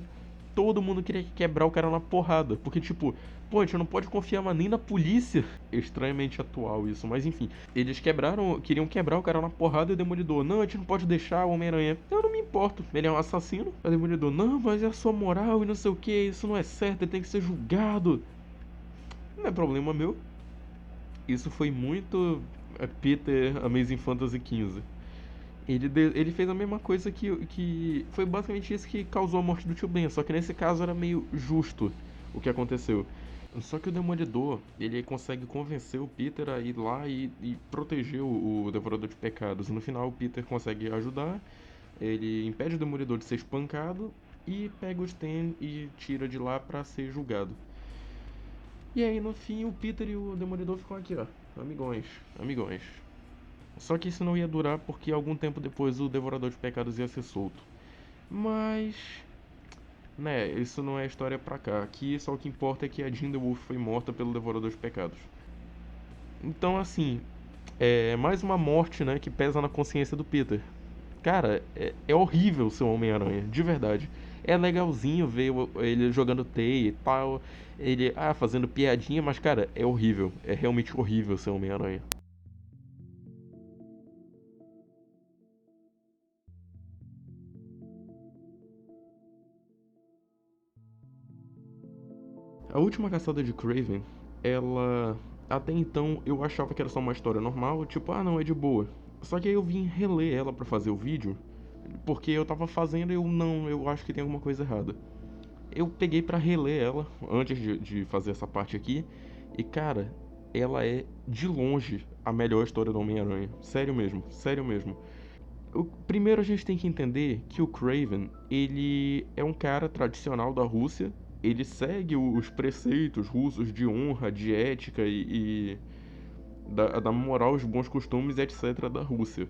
Todo mundo queria quebrar o cara na porrada. Porque, tipo, pô, a gente não pode confiar mais nem na polícia. Estranhamente atual isso, mas enfim. Eles queriam quebrar o cara na porrada e o Demolidor. Não, a gente não pode deixar o Homem-Aranha. Eu não me importo, ele é um assassino. O Demolidor, não, mas é a sua moral e não sei o que, isso não é certo, ele tem que ser julgado. Não é problema meu. Isso foi muito Peter Amazing Fantasy XV. Ele fez a mesma coisa que. Foi basicamente isso que causou a morte do Tio Ben. Só que nesse caso era meio justo o que aconteceu. Só que o Demolidor, ele consegue convencer o Peter a ir lá e proteger o Devorador de Pecados. E no final o Peter consegue ajudar. Ele impede o Demolidor de ser espancado. E pega o Stan e tira de lá pra ser julgado. E aí no fim o Peter e o Demolidor ficam aqui, ó. Amigões, amigões. Só que isso não ia durar porque algum tempo depois o Devorador de Pecados ia ser solto. Mas, né, isso não é história pra cá. Aqui só o que importa é que a Jinda Wolf foi morta pelo Devorador de Pecados. Então, assim, é mais uma morte, né, que pesa na consciência do Peter. Cara, é horrível ser um Homem-Aranha, de verdade. É legalzinho ver ele jogando teia e tal, ele fazendo piadinha, mas cara, é horrível. É realmente horrível ser um Homem-Aranha. A última caçada de Kraven, ela Até então eu achava que era só uma história normal, tipo, ah não, é de boa. Só que aí eu vim reler ela pra fazer o vídeo, porque eu tava fazendo e eu acho que tem alguma coisa errada. Eu peguei pra reler ela antes de fazer essa parte aqui, e cara, ela é de longe a melhor história do Homem-Aranha. Sério mesmo, sério mesmo. Primeiro a gente tem que entender que o Kraven, ele é um cara tradicional da Rússia, ele segue os preceitos russos de honra, de ética e da moral, os bons costumes, etc. da Rússia.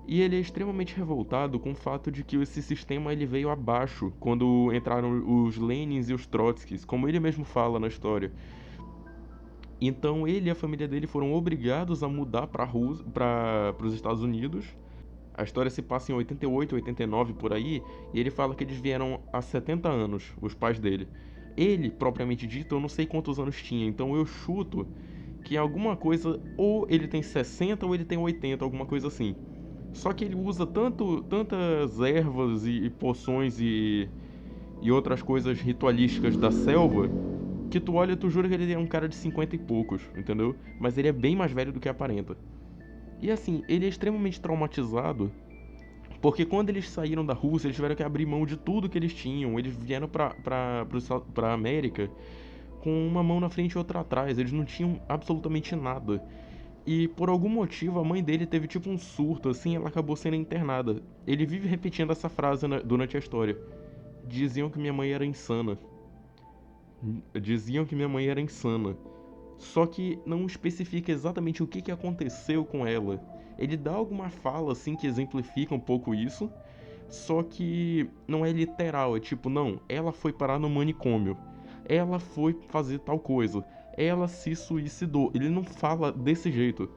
E ele é extremamente revoltado com o fato de que esse sistema ele veio abaixo quando entraram os Lenins e os Trotskys, como ele mesmo fala na história. Então ele e a família dele foram obrigados a mudar para os Estados Unidos. A história se passa em 88, 89 por aí, e ele fala que eles vieram há 70 anos, os pais dele. Ele, propriamente dito, eu não sei quantos anos tinha, então eu chuto que alguma coisa, ou ele tem 60 ou ele tem 80, alguma coisa assim. Só que ele usa tantas ervas e poções e outras coisas ritualísticas da selva que tu olha e tu jura que ele é um cara de 50 e poucos, entendeu? Mas ele é bem mais velho do que aparenta. E assim, ele é extremamente traumatizado porque quando eles saíram da Rússia, eles tiveram que abrir mão de tudo que eles tinham. Eles vieram pra América com uma mão na frente e outra atrás. Eles não tinham absolutamente nada. E por algum motivo a mãe dele teve tipo um surto, assim, ela acabou sendo internada. Ele vive repetindo essa frase durante a história. Diziam que minha mãe era insana. Diziam que minha mãe era insana. Só que não especifica exatamente o que aconteceu com ela. Ele dá alguma fala assim que exemplifica um pouco isso, só que não é literal, é tipo, não, ela foi parar no manicômio. Ela foi fazer tal coisa. Ela se suicidou. Ele não fala desse jeito.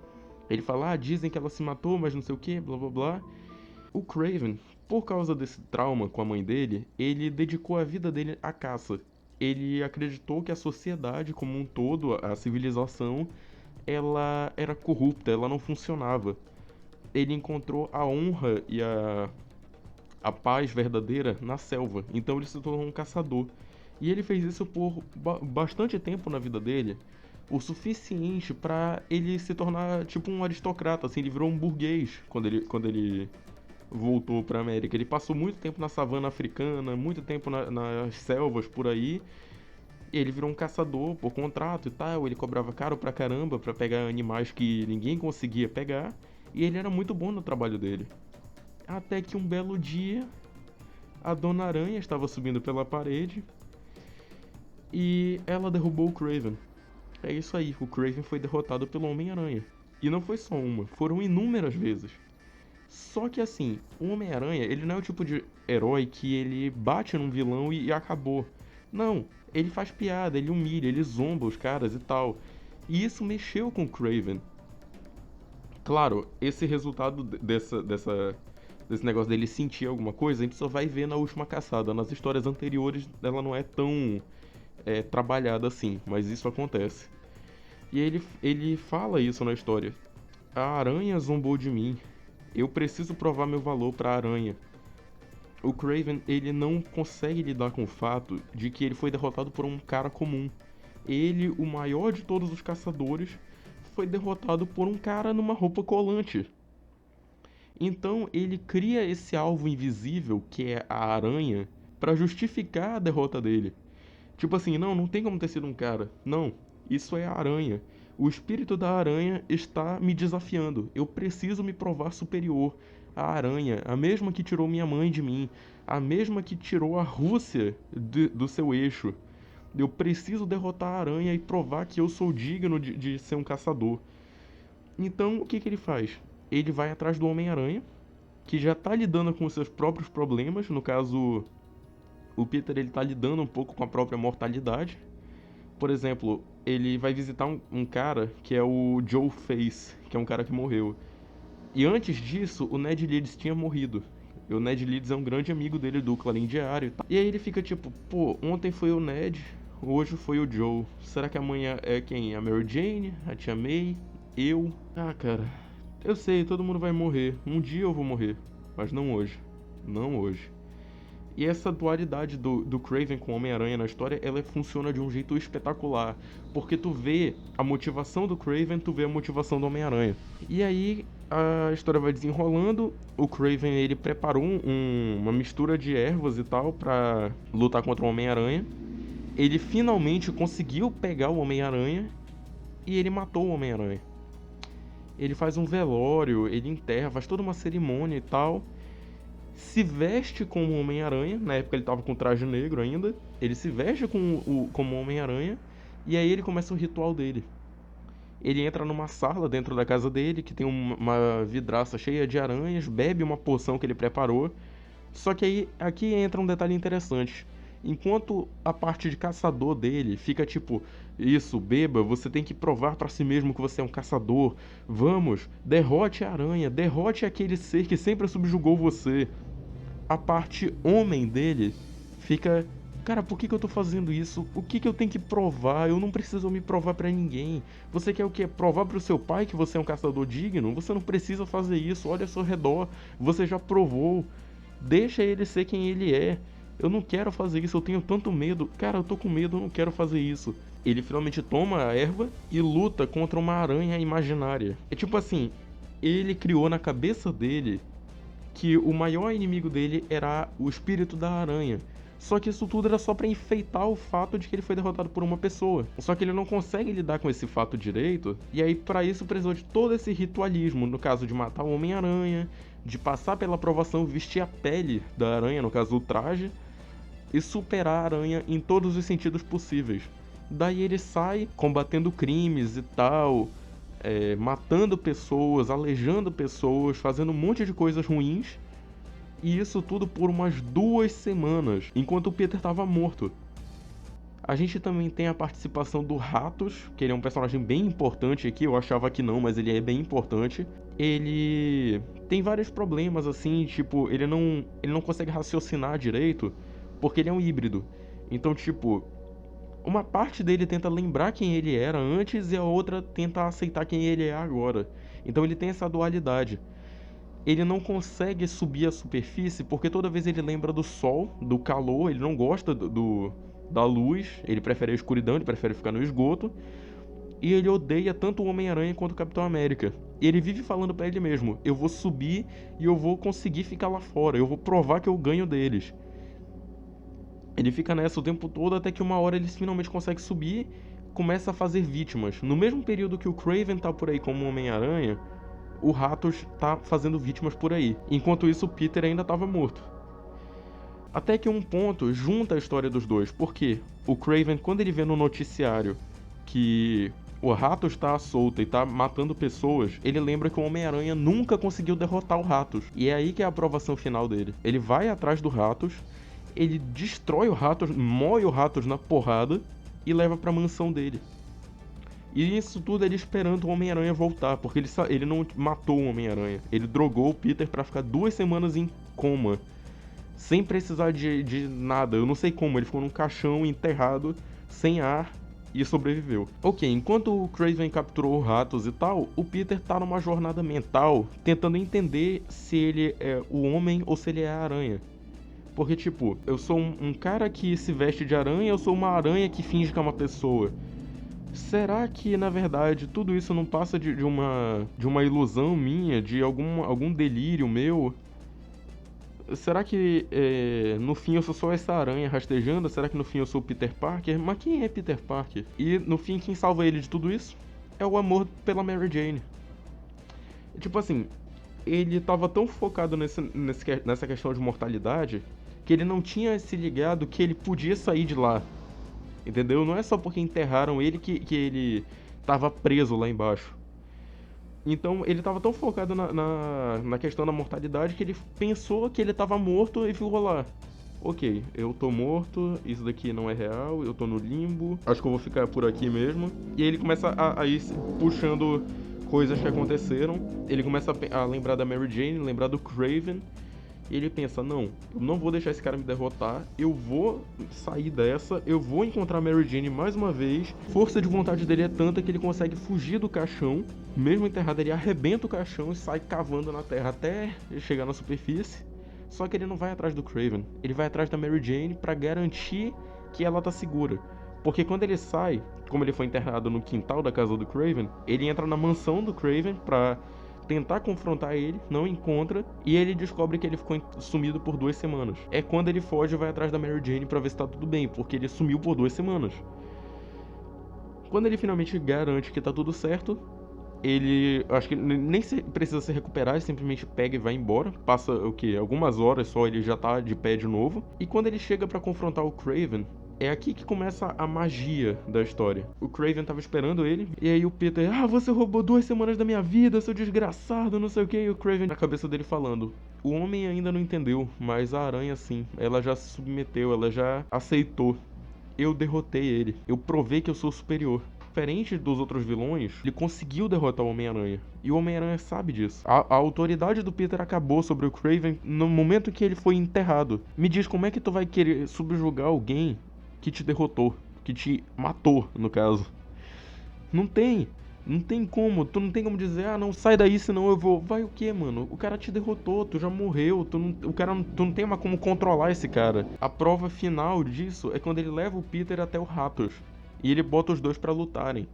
Ele fala, ah, dizem que ela se matou, mas não sei o que, blá blá blá. O Kraven, por causa desse trauma com a mãe dele, ele dedicou a vida dele à caça. Ele acreditou que a sociedade como um todo, a civilização, ela era corrupta, ela não funcionava. Ele encontrou a honra e a paz verdadeira na selva, então ele se tornou um caçador. E ele fez isso por bastante tempo na vida dele, o suficiente para ele se tornar tipo um aristocrata, assim, ele virou um burguês quando ele voltou para América. Ele passou muito tempo na savana africana, muito tempo nas selvas por aí. Ele virou um caçador por contrato e tal. Ele cobrava caro pra caramba pra pegar animais que ninguém conseguia pegar. E ele era muito bom no trabalho dele. Até que um belo dia, a Dona Aranha estava subindo pela parede e ela derrubou o Kraven. É isso aí, o Kraven foi derrotado pelo Homem-Aranha. E não foi só uma, foram inúmeras vezes. Só que assim, o Homem-Aranha, ele não é o tipo de herói que ele bate num vilão e acabou. Não, ele faz piada, ele humilha, ele zomba os caras e tal. E isso mexeu com o Kraven. Claro, esse resultado desse negócio dele sentir alguma coisa, a gente só vai ver na última caçada. Nas histórias anteriores, ela não é tão trabalhada assim, mas isso acontece. E ele fala isso na história. A aranha zombou de mim. Eu preciso provar meu valor pra aranha. O Kraven, ele não consegue lidar com o fato de que ele foi derrotado por um cara comum. Ele, o maior de todos os caçadores, foi derrotado por um cara numa roupa colante. Então ele cria esse alvo invisível, que é a aranha, para justificar a derrota dele. Tipo assim, não tem como ter sido um cara. Não, isso é a aranha. O espírito da aranha está me desafiando. Eu preciso me provar superior. A aranha, a mesma que tirou minha mãe de mim, a mesma que tirou a Rússia do seu eixo. Eu preciso derrotar a aranha e provar que eu sou digno de ser um caçador. Então, o que ele faz? Ele vai atrás do Homem-Aranha, que já está lidando com os seus próprios problemas. No caso, o Peter ele tá lidando um pouco com a própria mortalidade. Por exemplo, ele vai visitar um cara que é o Joe Face, que é um cara que morreu. E antes disso, o Ned Leeds tinha morrido. E o Ned Leeds é um grande amigo dele do Clarim Diário e tal. E aí ele fica tipo, pô, ontem foi o Ned, hoje foi o Joe. Será que amanhã é quem? A Mary Jane? A Tia May? Eu? Ah, cara, eu sei, todo mundo vai morrer. Um dia eu vou morrer, mas não hoje. Não hoje. E essa dualidade do Kraven com o Homem-Aranha na história, ela funciona de um jeito espetacular. Porque tu vê a motivação do Kraven, tu vê a motivação do Homem-Aranha. E aí a história vai desenrolando. O Kraven, ele preparou uma mistura de ervas e tal pra lutar contra o Homem-Aranha. Ele finalmente conseguiu pegar o Homem-Aranha e ele matou o Homem-Aranha. Ele faz um velório, ele enterra, faz toda uma cerimônia e tal. Se veste como Homem-Aranha, na época ele tava com traje negro ainda. Ele se veste como Homem-Aranha e aí ele começa o ritual dele. Ele entra numa sala dentro da casa dele que tem uma vidraça cheia de aranhas, bebe uma poção que ele preparou. Só que aí aqui entra um detalhe interessante. Enquanto a parte de caçador dele fica tipo, isso, beba, você tem que provar pra si mesmo que você é um caçador. Vamos, derrote a aranha, derrote aquele ser que sempre subjugou você. A parte homem dele fica, cara, por que eu tô fazendo isso? O que eu tenho que provar? Eu não preciso me provar pra ninguém. Você quer o quê? Provar pro seu pai que você é um caçador digno? Você não precisa fazer isso, olha ao seu redor. Você já provou. Deixa ele ser quem ele é. Eu não quero fazer isso, eu tenho tanto medo. Cara, eu tô com medo, eu não quero fazer isso. Ele finalmente toma a erva e luta contra uma aranha imaginária. É tipo assim, ele criou na cabeça dele que o maior inimigo dele era o espírito da aranha. Só que isso tudo era só pra enfeitar o fato de que ele foi derrotado por uma pessoa. Só que ele não consegue lidar com esse fato direito, e aí pra isso precisou de todo esse ritualismo, no caso de matar o Homem-Aranha, de passar pela aprovação, vestir a pele da aranha, no caso o traje, e superar a aranha em todos os sentidos possíveis. Daí ele sai combatendo crimes e tal, matando pessoas, aleijando pessoas, fazendo um monte de coisas ruins. E isso tudo por umas 2 semanas, enquanto o Peter estava morto. A gente também tem a participação do Ratos, que ele é um personagem bem importante aqui, eu achava que não, mas ele é bem importante. Ele tem vários problemas assim, tipo, ele não consegue raciocinar direito, porque ele é um híbrido. Então, tipo, uma parte dele tenta lembrar quem ele era antes e a outra tenta aceitar quem ele é agora. Então ele tem essa dualidade. Ele não consegue subir a superfície porque toda vez ele lembra do sol, do calor, ele não gosta da luz, ele prefere a escuridão, ele prefere ficar no esgoto. E ele odeia tanto o Homem-Aranha quanto o Capitão América. E ele vive falando pra ele mesmo, eu vou subir e eu vou conseguir ficar lá fora, eu vou provar que eu ganho deles. Ele fica nessa o tempo todo até que uma hora ele finalmente consegue subir, começa a fazer vítimas. No mesmo período que o Kraven tá por aí como Homem-Aranha, o Ratos tá fazendo vítimas por aí. Enquanto isso, o Peter ainda estava morto. Até que um ponto junta a história dos dois, porque o Kraven, quando ele vê no noticiário que o Ratos tá solto e tá matando pessoas, ele lembra que o Homem-Aranha nunca conseguiu derrotar o Ratos. E é aí que é a aprovação final dele. Ele vai atrás do Ratos, ele destrói o Ratos, moe o Ratos na porrada e leva pra mansão dele. E isso tudo ele esperando o Homem-Aranha voltar, porque ele não matou o Homem-Aranha. Ele drogou o Peter pra ficar 2 semanas em coma, sem precisar de nada. Eu não sei como, ele ficou num caixão enterrado, sem ar, e sobreviveu. Ok, enquanto o Kraven capturou o Ratos e tal, o Peter tá numa jornada mental, tentando entender se ele é o homem ou se ele é a aranha. Porque, tipo, eu sou um cara que se veste de aranha, eu sou uma aranha que finge que é uma pessoa. Será que, na verdade, tudo isso não passa de uma ilusão minha, de algum delírio meu? Será que no fim eu sou só essa aranha rastejando? Será que no fim eu sou o Peter Parker? Mas quem é Peter Parker? E no fim, quem salva ele de tudo isso? É o amor pela Mary Jane. Tipo assim, ele tava tão focado nessa questão de mortalidade que ele não tinha se ligado que ele podia sair de lá. Entendeu? Não é só porque enterraram ele que ele tava preso lá embaixo. Então ele tava tão focado na questão da mortalidade que ele pensou que ele tava morto e ficou lá. Ok, eu tô morto, isso daqui não é real, eu tô no limbo, acho que eu vou ficar por aqui mesmo. E aí ele começa a ir puxando coisas que aconteceram. Ele começa a lembrar da Mary Jane, lembrar do Kraven. E ele pensa, não, eu não vou deixar esse cara me derrotar, eu vou sair dessa, eu vou encontrar a Mary Jane mais uma vez. Força de vontade dele é tanta que ele consegue fugir do caixão, mesmo enterrado ele arrebenta o caixão e sai cavando na terra até chegar na superfície. Só que ele não vai atrás do Kraven, ele vai atrás da Mary Jane pra garantir que ela tá segura. Porque quando ele sai, como ele foi enterrado no quintal da casa do Kraven, ele entra na mansão do Kraven pra tentar confrontar ele, não encontra, e ele descobre que ele ficou sumido por 2 semanas. É quando ele foge e vai atrás da Mary Jane pra ver se tá tudo bem, porque ele sumiu por 2 semanas. Quando ele finalmente garante que tá tudo certo, ele, acho que nem precisa se recuperar, ele simplesmente pega e vai embora. Passa o que? Algumas horas só, ele já tá de pé de novo. E quando ele chega pra confrontar o Kraven, é aqui que começa a magia da história. O Kraven tava esperando ele, e aí o Peter, você roubou 2 semanas da minha vida, seu desgraçado, não sei o que. E o Kraven na cabeça dele falando, o homem ainda não entendeu, mas a aranha sim, ela já se submeteu, ela já aceitou. Eu derrotei ele, eu provei que eu sou superior. Diferente dos outros vilões, ele conseguiu derrotar o Homem-Aranha. E o Homem-Aranha sabe disso. A autoridade do Peter acabou sobre o Kraven no momento que ele foi enterrado. Me diz, como é que tu vai querer subjugar alguém que te derrotou? Que te matou, no caso. Não tem. Não tem como. Tu não tem como dizer, não, sai daí, senão eu vou. Vai o quê, mano? O cara te derrotou, tu já morreu. Tu não tem mais como controlar esse cara. A prova final disso é quando ele leva o Peter até o Ratos. E ele bota os dois pra lutarem.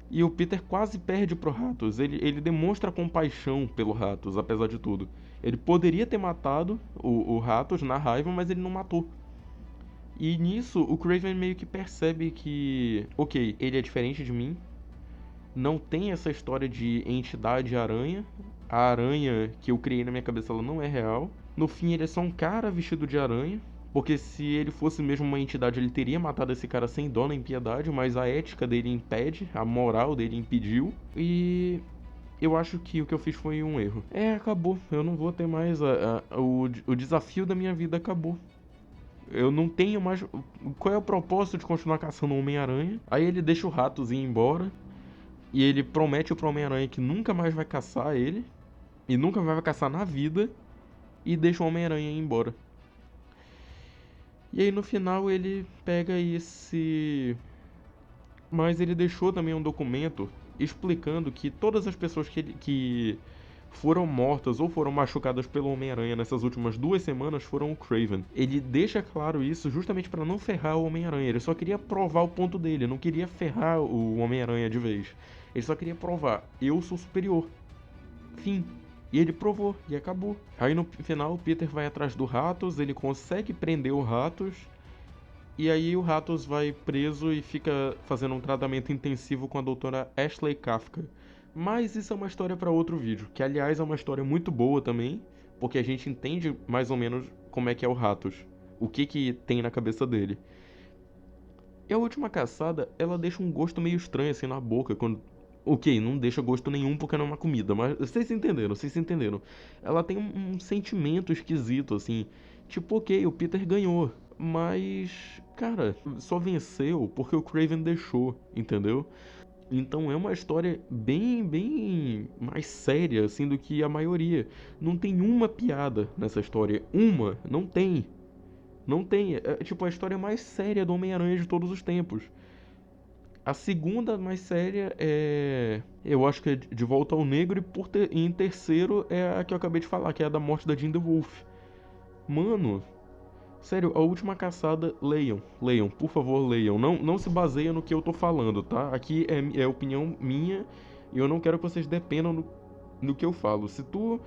E o Peter quase perde pro Ratos. Ele demonstra compaixão pelo Ratos, apesar de tudo. Ele poderia ter matado o Ratos na raiva, mas ele não matou. E nisso, o Kraven meio que percebe que, ok, ele é diferente de mim. Não tem essa história de entidade aranha. A aranha que eu criei na minha cabeça, ela não é real. No fim, ele é só um cara vestido de aranha. Porque se ele fosse mesmo uma entidade, ele teria matado esse cara sem dó nem piedade, mas a ética dele impede, a moral dele impediu. E eu acho que o que eu fiz foi um erro. Acabou. Eu não vou ter mais o desafio da minha vida acabou. Eu não tenho mais. Qual é o propósito de continuar caçando o Homem-Aranha? Aí ele deixa o Ratos ir embora. E ele promete pro Homem-Aranha que nunca mais vai caçar ele. E nunca mais vai caçar na vida. E deixa o Homem-Aranha ir embora. E aí no final ele pega esse... Mas ele deixou também um documento explicando que todas as pessoas que foram mortas ou foram machucadas pelo Homem-Aranha nessas últimas 2 semanas foram o Kraven. Ele deixa claro isso justamente para não ferrar o Homem-Aranha. Ele só queria provar o ponto dele, não queria ferrar o Homem-Aranha de vez. Ele só queria provar, eu sou superior. Fim. E ele provou, e acabou. Aí no final o Peter vai atrás do Ratos, ele consegue prender o Ratos. E aí o Ratos vai preso e fica fazendo um tratamento intensivo com a doutora Ashley Kafka. Mas isso é uma história para outro vídeo, que aliás é uma história muito boa também, porque a gente entende mais ou menos como é que é o Ratos, o que tem na cabeça dele. E a última caçada, ela deixa um gosto meio estranho assim na boca, quando... Ok, não deixa gosto nenhum porque não é uma comida, mas vocês entenderam. Ela tem um sentimento esquisito, assim. Tipo, ok, o Peter ganhou, mas, cara, só venceu porque o Kraven deixou, entendeu? Então é uma história bem mais séria, assim, do que a maioria. Não tem uma piada nessa história. Uma, não tem. Não tem. É tipo a história mais séria do Homem-Aranha de todos os tempos. A segunda mais séria é... Eu acho que é De Volta ao Negro. E em terceiro é a que eu acabei de falar, que é a da morte da Jean DeWolff. Mano, sério, A Última Caçada, leiam, por favor, leiam. Não se baseia no que eu tô falando, tá? Aqui é opinião minha e eu não quero que vocês dependam no que eu falo. Se tu...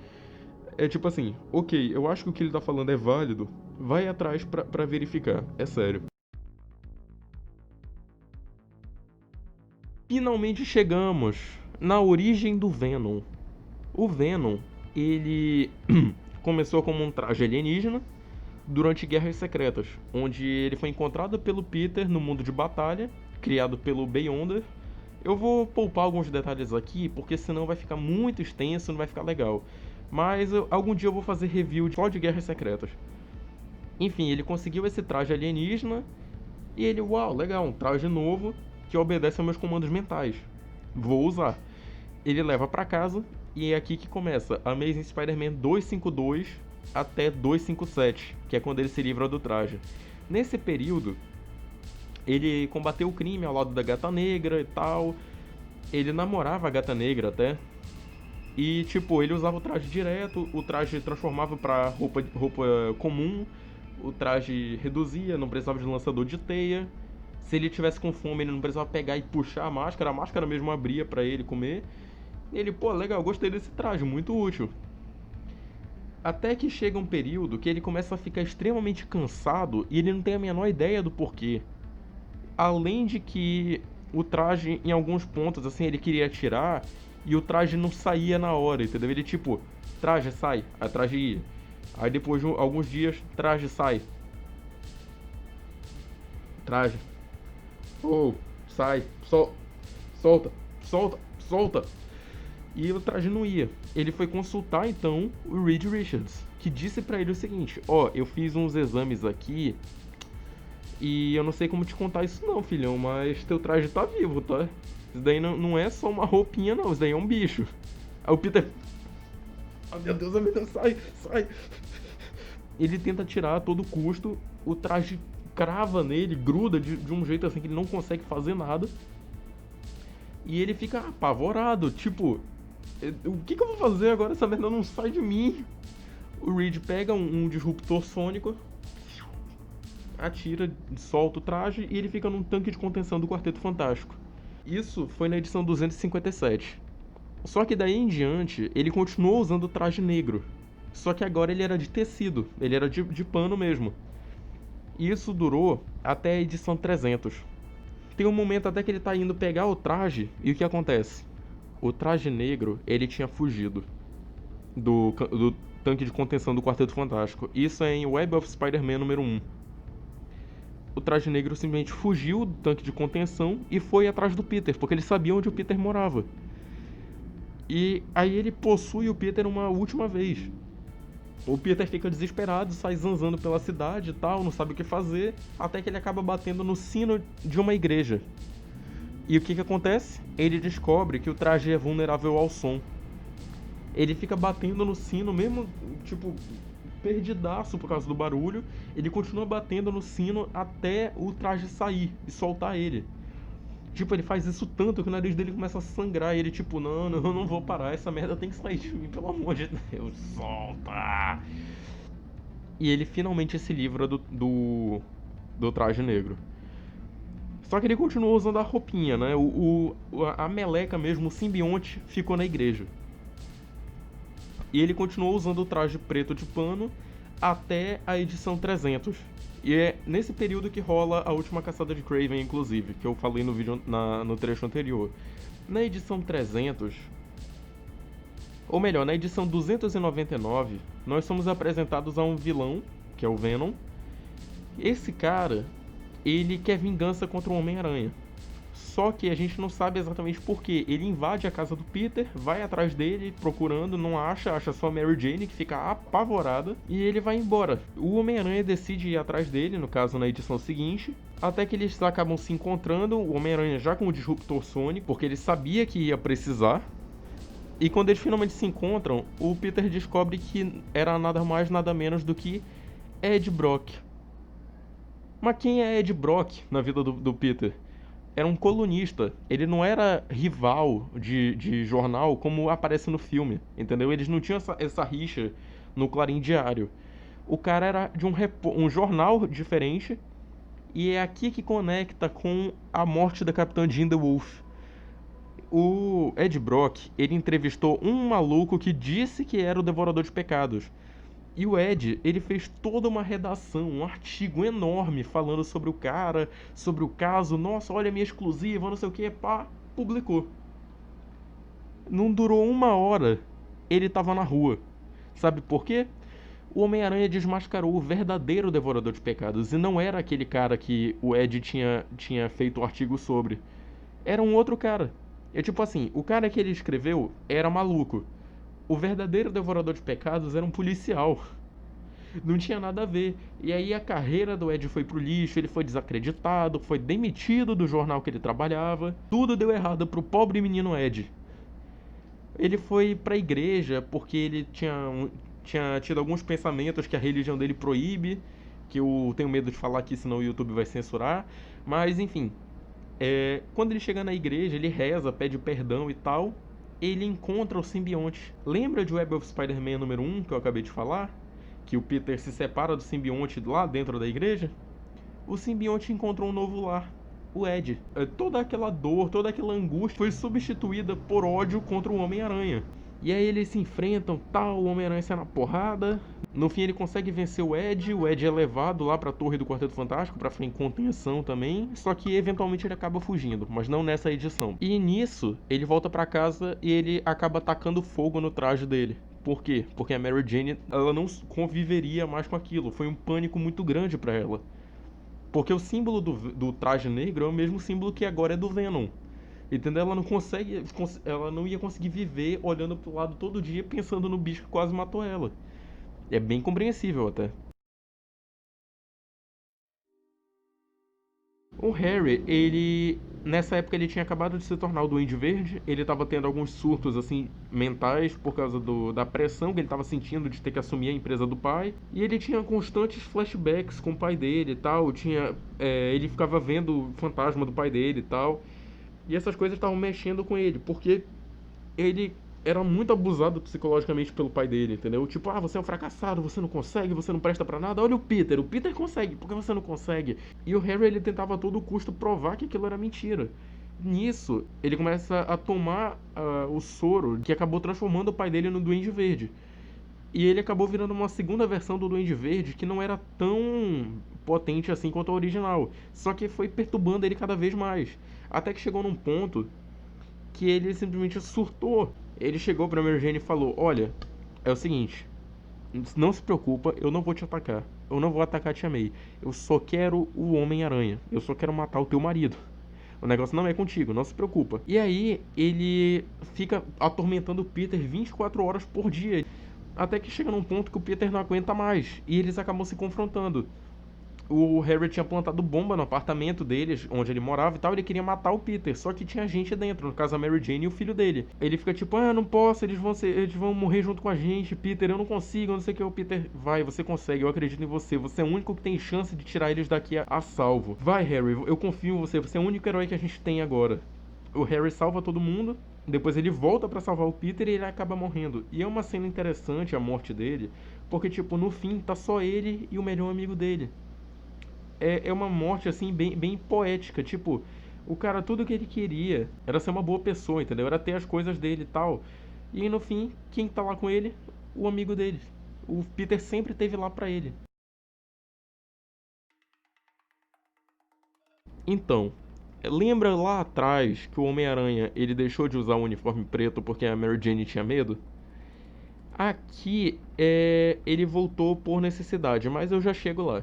É tipo assim, ok, eu acho que o que ele tá falando é válido, vai atrás pra verificar, é sério. Finalmente chegamos na origem do Venom. O Venom, ele começou como um traje alienígena durante Guerras Secretas, onde ele foi encontrado pelo Peter no mundo de batalha, criado pelo Beyonder. Eu vou poupar alguns detalhes aqui, porque senão vai ficar muito extenso e não vai ficar legal. Mas algum dia eu vou fazer review só de Guerras Secretas. Enfim, ele conseguiu esse traje alienígena e ele, uau, legal, um traje novo que obedece aos meus comandos mentais. Vou usar. Ele leva pra casa e é aqui que começa Amazing Spider-Man 252 até 257, que é quando ele se livra do traje. Nesse período, ele combateu o crime ao lado da Gata Negra e tal. Ele namorava a Gata Negra até. E, tipo, ele usava o traje direto, o traje transformava pra roupa comum, o traje reduzia, não precisava de lançador de teia. Se ele tivesse com fome, ele não precisava pegar e puxar a máscara mesmo abria pra ele comer. E ele, pô, legal, gostei desse traje, muito útil. Até que chega um período que ele começa a ficar extremamente cansado e ele não tem a menor ideia do porquê. Além de que o traje, em alguns pontos, assim, ele queria tirar e o traje não saía na hora, entendeu? Ele tipo, traje sai, aí traje ia. Aí depois de alguns dias, traje sai, traje, ou sai, solta, solta, solta. E o traje não ia. Ele foi consultar então o Reed Richards, que disse pra ele o seguinte: ó, eu fiz uns exames aqui e eu não sei como te contar isso não, filhão, mas teu traje tá vivo, tá? Isso daí não é só uma roupinha não, isso daí é um bicho. Aí o Peter, oh meu Deus, sai, sai. Ele tenta tirar a todo custo, o traje crava nele, gruda de um jeito assim que ele não consegue fazer nada. E ele fica apavorado, tipo, o que eu vou fazer agora? Essa merda não sai de mim. O Reed pega um disruptor sônico, atira, solta o traje e ele fica num tanque de contenção do Quarteto Fantástico. Isso foi na edição 257. Só que daí em diante, ele continuou usando o traje negro. Só que agora ele era de tecido, ele era de pano mesmo. E isso durou até a edição 300. Tem um momento até que ele tá indo pegar o traje e o que acontece? O traje negro, ele tinha fugido do tanque de contenção do Quarteto Fantástico. Isso é em Web of Spider-Man número 1. O traje negro simplesmente fugiu do tanque de contenção e foi atrás do Peter, porque ele sabia onde o Peter morava. E aí ele possui o Peter uma última vez. O Peter fica desesperado, sai zanzando pela cidade e tal, não sabe o que fazer, até que ele acaba batendo no sino de uma igreja. E o que acontece? Ele descobre que o traje é vulnerável ao som. Ele fica batendo no sino, mesmo, tipo, perdidaço por causa do barulho. Ele continua batendo no sino até o traje sair e soltar ele. Tipo, ele faz isso tanto que o nariz dele começa a sangrar. E ele, tipo, não, eu não vou parar. Essa merda tem que sair de mim, pelo amor de Deus. Solta! E ele finalmente se livra do traje negro. Só que ele continua usando a roupinha, né? A meleca mesmo, o simbionte, ficou na igreja. E ele continuou usando o traje preto de pano até a edição 300. E é nesse período que rola a última caçada de Kraven, inclusive, que eu falei no vídeo no trecho anterior. Na edição 300, ou melhor, na edição 299, nós somos apresentados a um vilão, que é o Venom. Esse cara, ele quer vingança contra o Homem-Aranha. Só que a gente não sabe exatamente por quê. Ele invade a casa do Peter, vai atrás dele, procurando, não acha só a Mary Jane, que fica apavorada, e ele vai embora. O Homem-Aranha decide ir atrás dele, no caso na edição seguinte, até que eles acabam se encontrando, o Homem-Aranha já com o disruptor sônico, porque ele sabia que ia precisar. E quando eles finalmente se encontram, o Peter descobre que era nada mais, nada menos do que Ed Brock. Mas quem é Ed Brock na vida do Peter? Era um colunista. Ele não era rival de jornal como aparece no filme, entendeu? Eles não tinham essa rixa no Clarim Diário. O cara era de um jornal diferente e é aqui que conecta com a morte da Capitã Jean the Wolf. O Ed Brock, ele entrevistou um maluco que disse que era o Devorador de Pecados. E o Ed, ele fez toda uma redação, um artigo enorme falando sobre o cara, sobre o caso. Nossa, olha a minha exclusiva, não sei o que, pá, publicou. Não durou uma hora, ele tava na rua. Sabe por quê? O Homem-Aranha desmascarou o verdadeiro Devorador de Pecados e não era aquele cara que o Ed tinha feito o artigo sobre. Era um outro cara. É tipo assim, o cara que ele escreveu era maluco. O verdadeiro Devorador de Pecados era um policial. Não tinha nada a ver. E aí a carreira do Ed foi pro lixo, ele foi desacreditado, foi demitido do jornal que ele trabalhava. Tudo deu errado pro pobre menino Ed. Ele foi pra igreja porque ele tinha tido alguns pensamentos que a religião dele proíbe, que eu tenho medo de falar aqui, senão o YouTube vai censurar. Mas enfim, quando ele chega na igreja, ele reza, pede perdão e tal. ele encontra o simbionte. Lembra de Web of Spider-Man número 1 que eu acabei de falar? Que o Peter se separa do simbionte lá dentro da igreja? O simbionte encontrou um novo lar, o Ed. Toda aquela dor, toda aquela angústia foi substituída por ódio contra o Homem-Aranha. E aí eles se enfrentam, tal, o Homem-Aranha sai na porrada. No fim ele consegue vencer o Ed é levado lá pra Torre do Quarteto Fantástico pra ficar em contenção também. Só que eventualmente ele acaba fugindo, mas não nessa edição. E nisso, ele volta pra casa e ele acaba atacando fogo no traje dele. Por quê? Porque a Mary Jane, ela não conviveria mais com aquilo. Foi um pânico muito grande pra ela. Porque o símbolo do traje negro é o mesmo símbolo que agora é do Venom. Entendeu? Ela não consegue. Ela não ia conseguir viver olhando pro lado todo dia pensando no bicho que quase matou ela. É bem compreensível até. O Harry, ele. Nessa época ele tinha acabado de se tornar o Duende Verde. Ele estava tendo alguns surtos assim mentais por causa da pressão que ele estava sentindo de ter que assumir a empresa do pai. E ele tinha constantes flashbacks com o pai dele e tal. Ele ficava vendo o fantasma do pai dele e tal. E essas coisas estavam mexendo com ele, porque ele era muito abusado psicologicamente pelo pai dele, entendeu? Tipo, você é um fracassado, você não consegue, você não presta pra nada. Olha o Peter consegue, por que você não consegue? E o Harry, ele tentava a todo custo provar que aquilo era mentira. Nisso, ele começa a tomar o soro que acabou transformando o pai dele no Duende Verde. E ele acabou virando uma segunda versão do Duende Verde que não era tão potente assim quanto a original. Só que foi perturbando ele cada vez mais. Até que chegou num ponto que ele simplesmente surtou. Ele chegou pra Mary Jane e falou: Olha, é o seguinte, não se preocupa, eu não vou te atacar. Eu não vou atacar a Tia May. Eu só quero o Homem-Aranha. Eu só quero matar o teu marido. O negócio não é contigo, não se preocupa. E aí, ele fica atormentando o Peter 24 horas por dia. Até que chega num ponto que o Peter não aguenta mais. E eles acabam se confrontando. O Harry tinha plantado bomba no apartamento deles, onde ele morava e tal, ele queria matar o Peter, só que tinha gente dentro, no caso a Mary Jane e o filho dele. Ele fica tipo, não posso, eles vão morrer junto com a gente, Peter, eu não consigo, eu não sei o que. O Peter, vai, você consegue, eu acredito em você, você é o único que tem chance de tirar eles daqui a salvo. Vai, Harry, eu confio em você, você é o único herói que a gente tem agora. O Harry salva todo mundo, depois ele volta pra salvar o Peter e ele acaba morrendo. E é uma cena interessante a morte dele, porque tipo, no fim tá só ele e o melhor amigo dele. É uma morte assim bem poética, tipo, o cara tudo que ele queria era ser uma boa pessoa, entendeu? Era ter as coisas dele e tal. E aí, no fim, quem tá lá com ele? O amigo dele. O Peter sempre teve lá pra ele. Então, lembra lá atrás que o Homem-Aranha ele deixou de usar o uniforme preto porque a Mary Jane tinha medo? Aqui ele voltou por necessidade, mas eu já chego lá.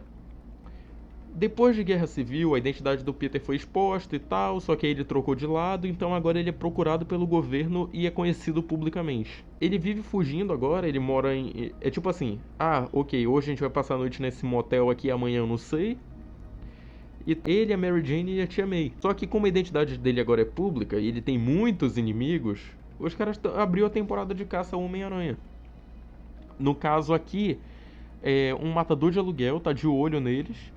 Depois de Guerra Civil, a identidade do Peter foi exposta e tal, só que aí ele trocou de lado, então agora ele é procurado pelo governo e é conhecido publicamente. Ele vive fugindo agora, ele mora em. É tipo assim: ok, hoje a gente vai passar a noite nesse motel aqui, amanhã eu não sei. E ele, a Mary Jane e a Tia May. Só que como a identidade dele agora é pública e ele tem muitos inimigos, os caras abriu a temporada de caça ao Homem-Aranha. No caso aqui, um matador de aluguel tá de olho neles.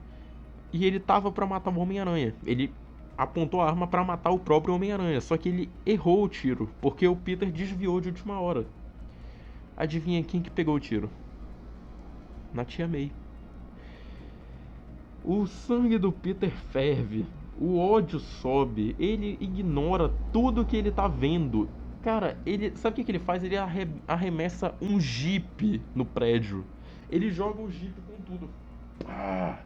E ele tava pra matar o Homem-Aranha. Ele apontou a arma pra matar o próprio Homem-Aranha. Só que ele errou o tiro, porque o Peter desviou de última hora. Adivinha quem que pegou o tiro? Na Tia May. O sangue do Peter ferve. O ódio sobe. Ele ignora tudo que ele tá vendo. Cara, sabe o que ele faz? Ele arremessa um jipe no prédio. Ele joga o jipe com tudo. Ah!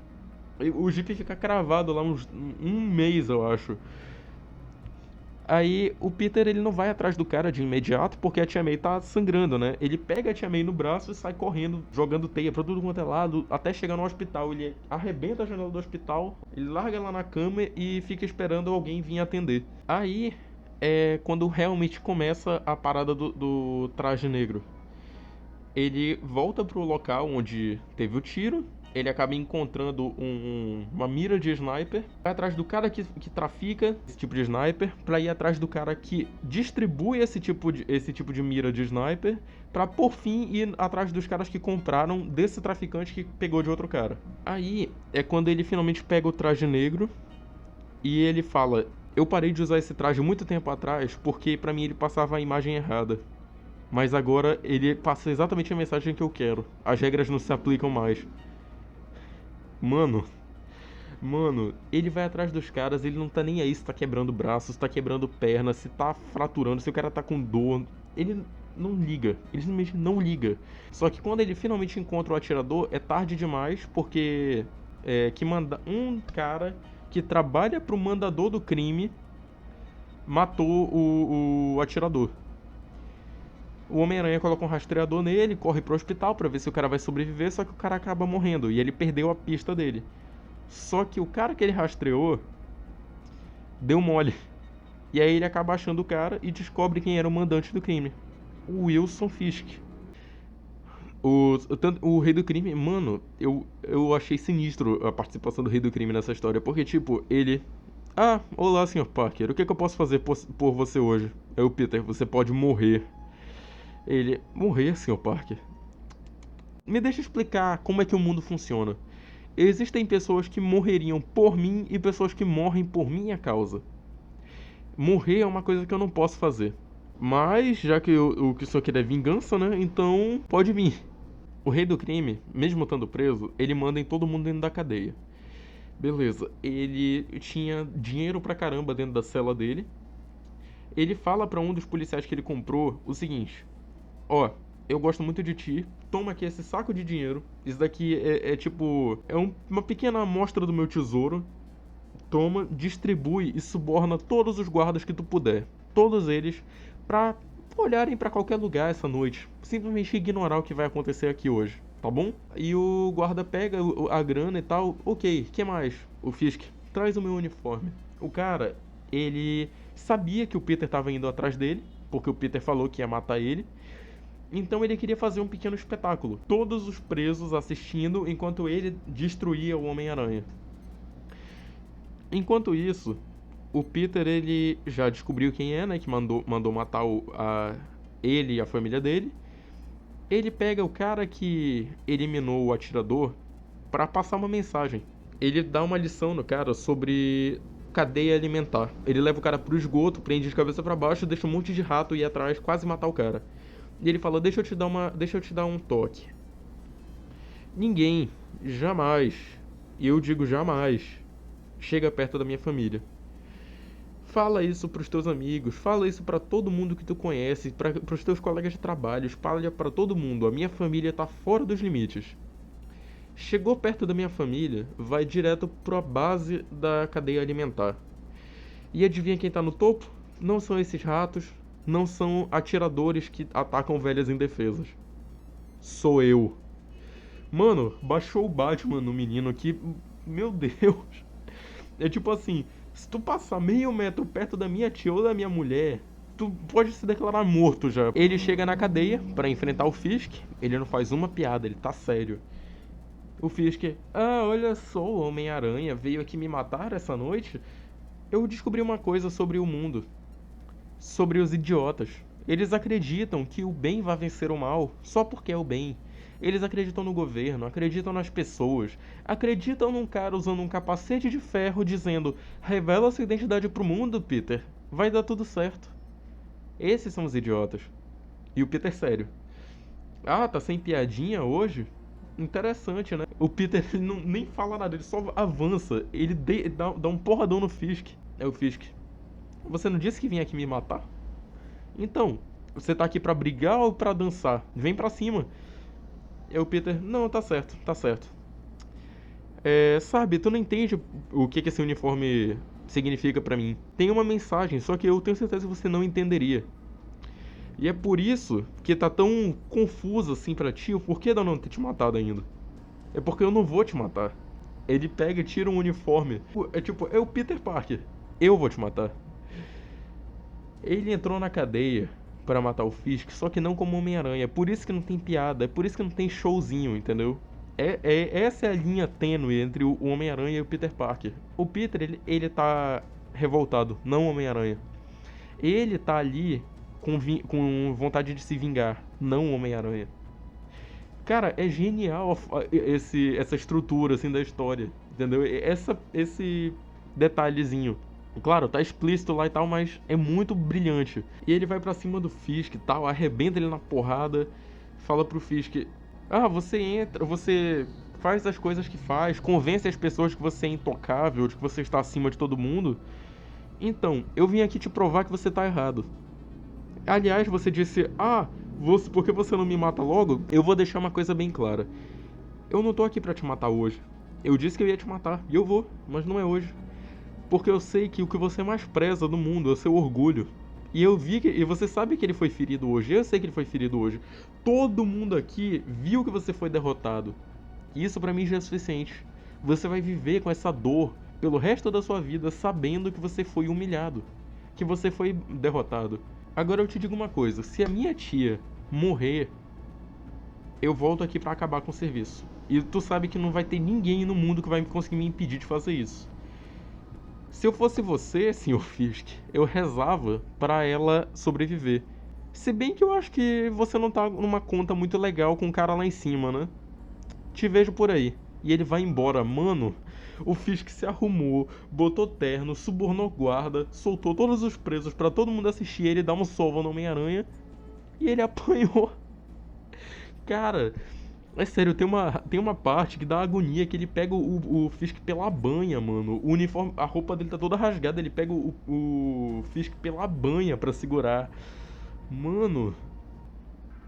O Jeep fica cravado lá um mês, eu acho. Aí o Peter ele não vai atrás do cara de imediato porque a Tia May tá sangrando, né? Ele pega a Tia May no braço e sai correndo, jogando teia pra tudo quanto é lado, até chegar no hospital. Ele arrebenta a janela do hospital, ele larga ela na cama e fica esperando alguém vir atender. Aí é quando realmente começa a parada do traje negro. Ele volta pro local onde teve o tiro. Ele acaba encontrando uma mira de sniper. Vai atrás do cara que trafica esse tipo de sniper. Pra ir atrás do cara que distribui esse tipo de mira de sniper. Pra por fim ir atrás dos caras que compraram desse traficante que pegou de outro cara. Aí é quando ele finalmente pega o traje negro. E ele fala: Eu parei de usar esse traje muito tempo atrás porque pra mim ele passava a imagem errada. Mas agora ele passa exatamente a mensagem que eu quero. As regras não se aplicam mais. Mano, mano, ele vai atrás dos caras, ele não tá nem aí se tá quebrando braço, se tá quebrando perna, se tá fraturando, se o cara tá com dor. Ele não liga, ele simplesmente não liga. Só que quando ele finalmente encontra o atirador, é tarde demais, porque que manda um cara que trabalha pro mandador do crime matou o atirador. O Homem-Aranha coloca um rastreador nele, corre pro hospital pra ver se o cara vai sobreviver, só que o cara acaba morrendo e ele perdeu a pista dele. Só que o cara que ele rastreou deu mole. E aí ele acaba achando o cara e descobre quem era o mandante do crime. O Wilson Fisk. O Rei do Crime, mano, eu achei sinistro a participação do Rei do Crime nessa história, porque, tipo, ele. Ah, olá, Sr. Parker, o que eu posso fazer por você hoje? É o Peter, você pode morrer. Ele. Morrer, Sr. Parker? Me deixa explicar como é que o mundo funciona. Existem pessoas que morreriam por mim e pessoas que morrem por minha causa. Morrer é uma coisa que eu não posso fazer. Mas, já que o que o senhor quer é vingança, né? Então, pode vir. O rei do crime, mesmo estando preso, ele manda em todo mundo dentro da cadeia. Beleza, ele tinha dinheiro pra caramba dentro da cela dele. Ele fala pra um dos policiais que ele comprou o seguinte: Ó, eu gosto muito de ti, toma aqui esse saco de dinheiro. Isso daqui tipo, uma pequena amostra do meu tesouro. Toma, distribui e suborna todos os guardas que tu puder. Todos eles, pra olharem pra qualquer lugar essa noite. Simplesmente ignorar o que vai acontecer aqui hoje, tá bom? E o guarda pega a grana e tal. Ok, que mais? O Fisk, traz o meu uniforme. O cara, ele sabia que o Peter tava indo atrás dele, porque o Peter falou que ia matar ele. Então ele queria fazer um pequeno espetáculo. Todos os presos assistindo enquanto ele destruía o Homem-Aranha. Enquanto isso, o Peter ele já descobriu quem é, né? Que mandou matar ele e a família dele. Ele pega o cara que eliminou o atirador pra passar uma mensagem. Ele dá uma lição no cara sobre cadeia alimentar. Ele leva o cara pro esgoto, prende de cabeça pra baixo, deixa um monte de rato ir atrás, quase matar o cara. E ele fala: deixa eu te dar um toque. Ninguém, jamais, e eu digo jamais, chega perto da minha família. Fala isso pros teus amigos, fala isso pra todo mundo que tu conhece, pros teus colegas de trabalho, espalha pra todo mundo. A minha família tá fora dos limites. Chegou perto da minha família, vai direto pra base da cadeia alimentar. E adivinha quem tá no topo? Não são esses ratos, não são atiradores que atacam velhas indefesas. Sou eu. Mano, baixou o Batman no menino aqui. Meu Deus. É tipo assim, se tu passar meio metro perto da minha tia ou da minha mulher, tu pode se declarar morto já. Ele chega na cadeia pra enfrentar o Fisk. Ele não faz uma piada, ele tá sério. O Fisk, olha só, o Homem-Aranha veio aqui me matar essa noite. Eu descobri uma coisa sobre o mundo. Sobre os idiotas. Eles acreditam que o bem vai vencer o mal só porque é o bem. Eles acreditam no governo, acreditam nas pessoas, acreditam num cara usando um capacete de ferro dizendo: revela sua identidade pro mundo, Peter. Vai dar tudo certo. Esses são os idiotas. E o Peter sério. Ah, tá sem piadinha hoje? Interessante, né? O Peter ele nem fala nada, ele só avança. Ele dá um porradão no Fisk. É o Fisk. Você não disse que vinha aqui me matar? Então, você tá aqui pra brigar ou pra dançar? Vem pra cima. É o Peter, não, tá certo, tá certo. Sabe, tu não entende o que esse uniforme significa pra mim. Tem uma mensagem, só que eu tenho certeza que você não entenderia. E é por isso que tá tão confuso assim pra ti o porquê de eu não ter te matado ainda. É porque eu não vou te matar. Ele pega e tira um uniforme. É o Peter Parker. Eu vou te matar. Ele entrou na cadeia pra matar o Fisk, só que não como Homem-Aranha. É por isso que não tem piada, é por isso que não tem showzinho, entendeu? Essa é a linha tênue entre o Homem-Aranha e o Peter Parker. O Peter, ele tá revoltado, não o Homem-Aranha. Ele tá ali com vontade de se vingar, não o Homem-Aranha. Cara, é genial essa estrutura assim da história, entendeu? Esse detalhezinho. Claro, tá explícito lá e tal, mas é muito brilhante. E ele vai pra cima do Fisk e tal, arrebenta ele na porrada, fala pro Fisk: Ah, você entra, você faz as coisas que faz, convence as pessoas que você é intocável, de que você está acima de todo mundo. Então, eu vim aqui te provar que você tá errado. Aliás, você disse: Ah, por que você não me mata logo? Eu vou deixar uma coisa bem clara. Eu não tô aqui pra te matar hoje. Eu disse que eu ia te matar, e eu vou, mas não é hoje. Porque eu sei que o que você mais preza no mundo é o seu orgulho. E eu vi que. E você sabe que ele foi ferido hoje. Eu sei que ele foi ferido hoje. Todo mundo aqui viu que você foi derrotado. Isso pra mim já é suficiente. Você vai viver com essa dor pelo resto da sua vida, sabendo que você foi humilhado. Que você foi derrotado. Agora eu te digo uma coisa: se a minha tia morrer, eu volto aqui pra acabar com o serviço. E tu sabe que não vai ter ninguém no mundo que vai conseguir me impedir de fazer isso. Se eu fosse você, Sr. Fisk, eu rezava pra ela sobreviver. Se bem que eu acho que você não tá numa conta muito legal com o cara lá em cima, né? Te vejo por aí. E ele vai embora, mano. O Fisk se arrumou, botou terno, subornou guarda, soltou todos os presos pra todo mundo assistir ele dar um sova no Homem-Aranha. E ele apanhou. Cara, é sério, tem uma parte que dá agonia que ele pega o Fisk pela banha, mano. O uniforme, a roupa dele tá toda rasgada, ele pega o Fisk pela banha pra segurar. Mano.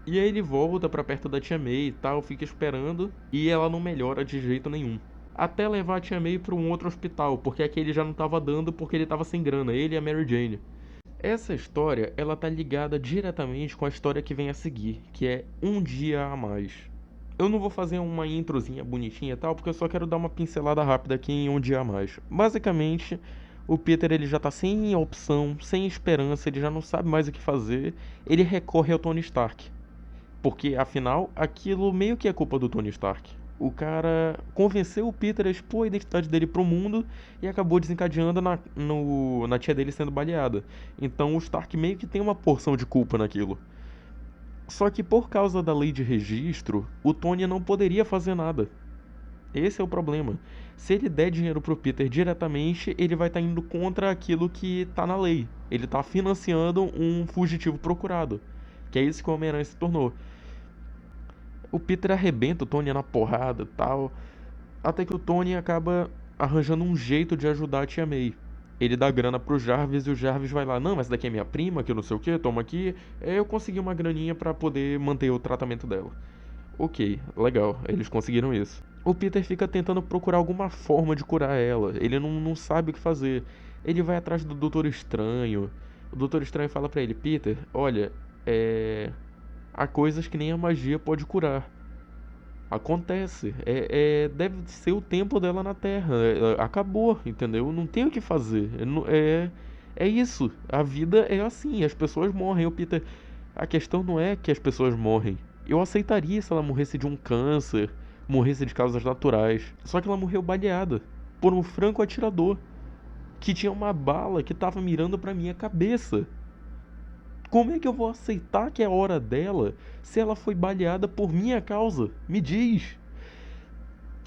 E aí ele volta pra perto da Tia May e tal, fica esperando, e ela não melhora de jeito nenhum. Até levar a Tia May pra um outro hospital, porque aquele já não tava dando porque ele tava sem grana, ele e a Mary Jane. Essa história, ela tá ligada diretamente com a história que vem a seguir, que é Um Dia a Mais. Eu não vou fazer uma introzinha bonitinha e tal, porque eu só quero dar uma pincelada rápida aqui em Um Dia a Mais. Basicamente, o Peter ele já tá sem opção, sem esperança, ele já não sabe mais o que fazer. Ele recorre ao Tony Stark. Porque, afinal, aquilo meio que é culpa do Tony Stark. O cara convenceu o Peter a expor a identidade dele pro mundo e acabou desencadeando na tia dele sendo baleada. Então o Stark meio que tem uma porção de culpa naquilo. Só que por causa da lei de registro, o Tony não poderia fazer nada. Esse é o problema. Se ele der dinheiro pro Peter diretamente, ele vai estar indo contra aquilo que tá na lei. Ele tá financiando um fugitivo procurado. Que é isso que o Homem-Aranha se tornou. O Peter arrebenta o Tony na porrada e tal. Até que o Tony acaba arranjando um jeito de ajudar a Tia May. Ele dá grana pro Jarvis e o Jarvis vai lá: Não, essa daqui é minha prima, que eu não sei o que, toma aqui. Eu consegui uma graninha pra poder manter o tratamento dela. Ok, legal, eles conseguiram isso. O Peter fica tentando procurar alguma forma de curar ela. Ele não sabe o que fazer. Ele vai atrás do Doutor Estranho. O Doutor Estranho fala pra ele: Peter, olha, há coisas que nem a magia pode curar. Acontece. Deve ser o tempo dela na Terra. Acabou, entendeu? Não tem o que fazer. É isso. A vida é assim. As pessoas morrem. O Peter. A questão não é que as pessoas morrem. Eu aceitaria se ela morresse de um câncer, morresse de causas naturais. Só que ela morreu baleada por um franco atirador que tinha uma bala que tava mirando pra minha cabeça. Como é que eu vou aceitar que é a hora dela se ela foi baleada por minha causa? Me diz.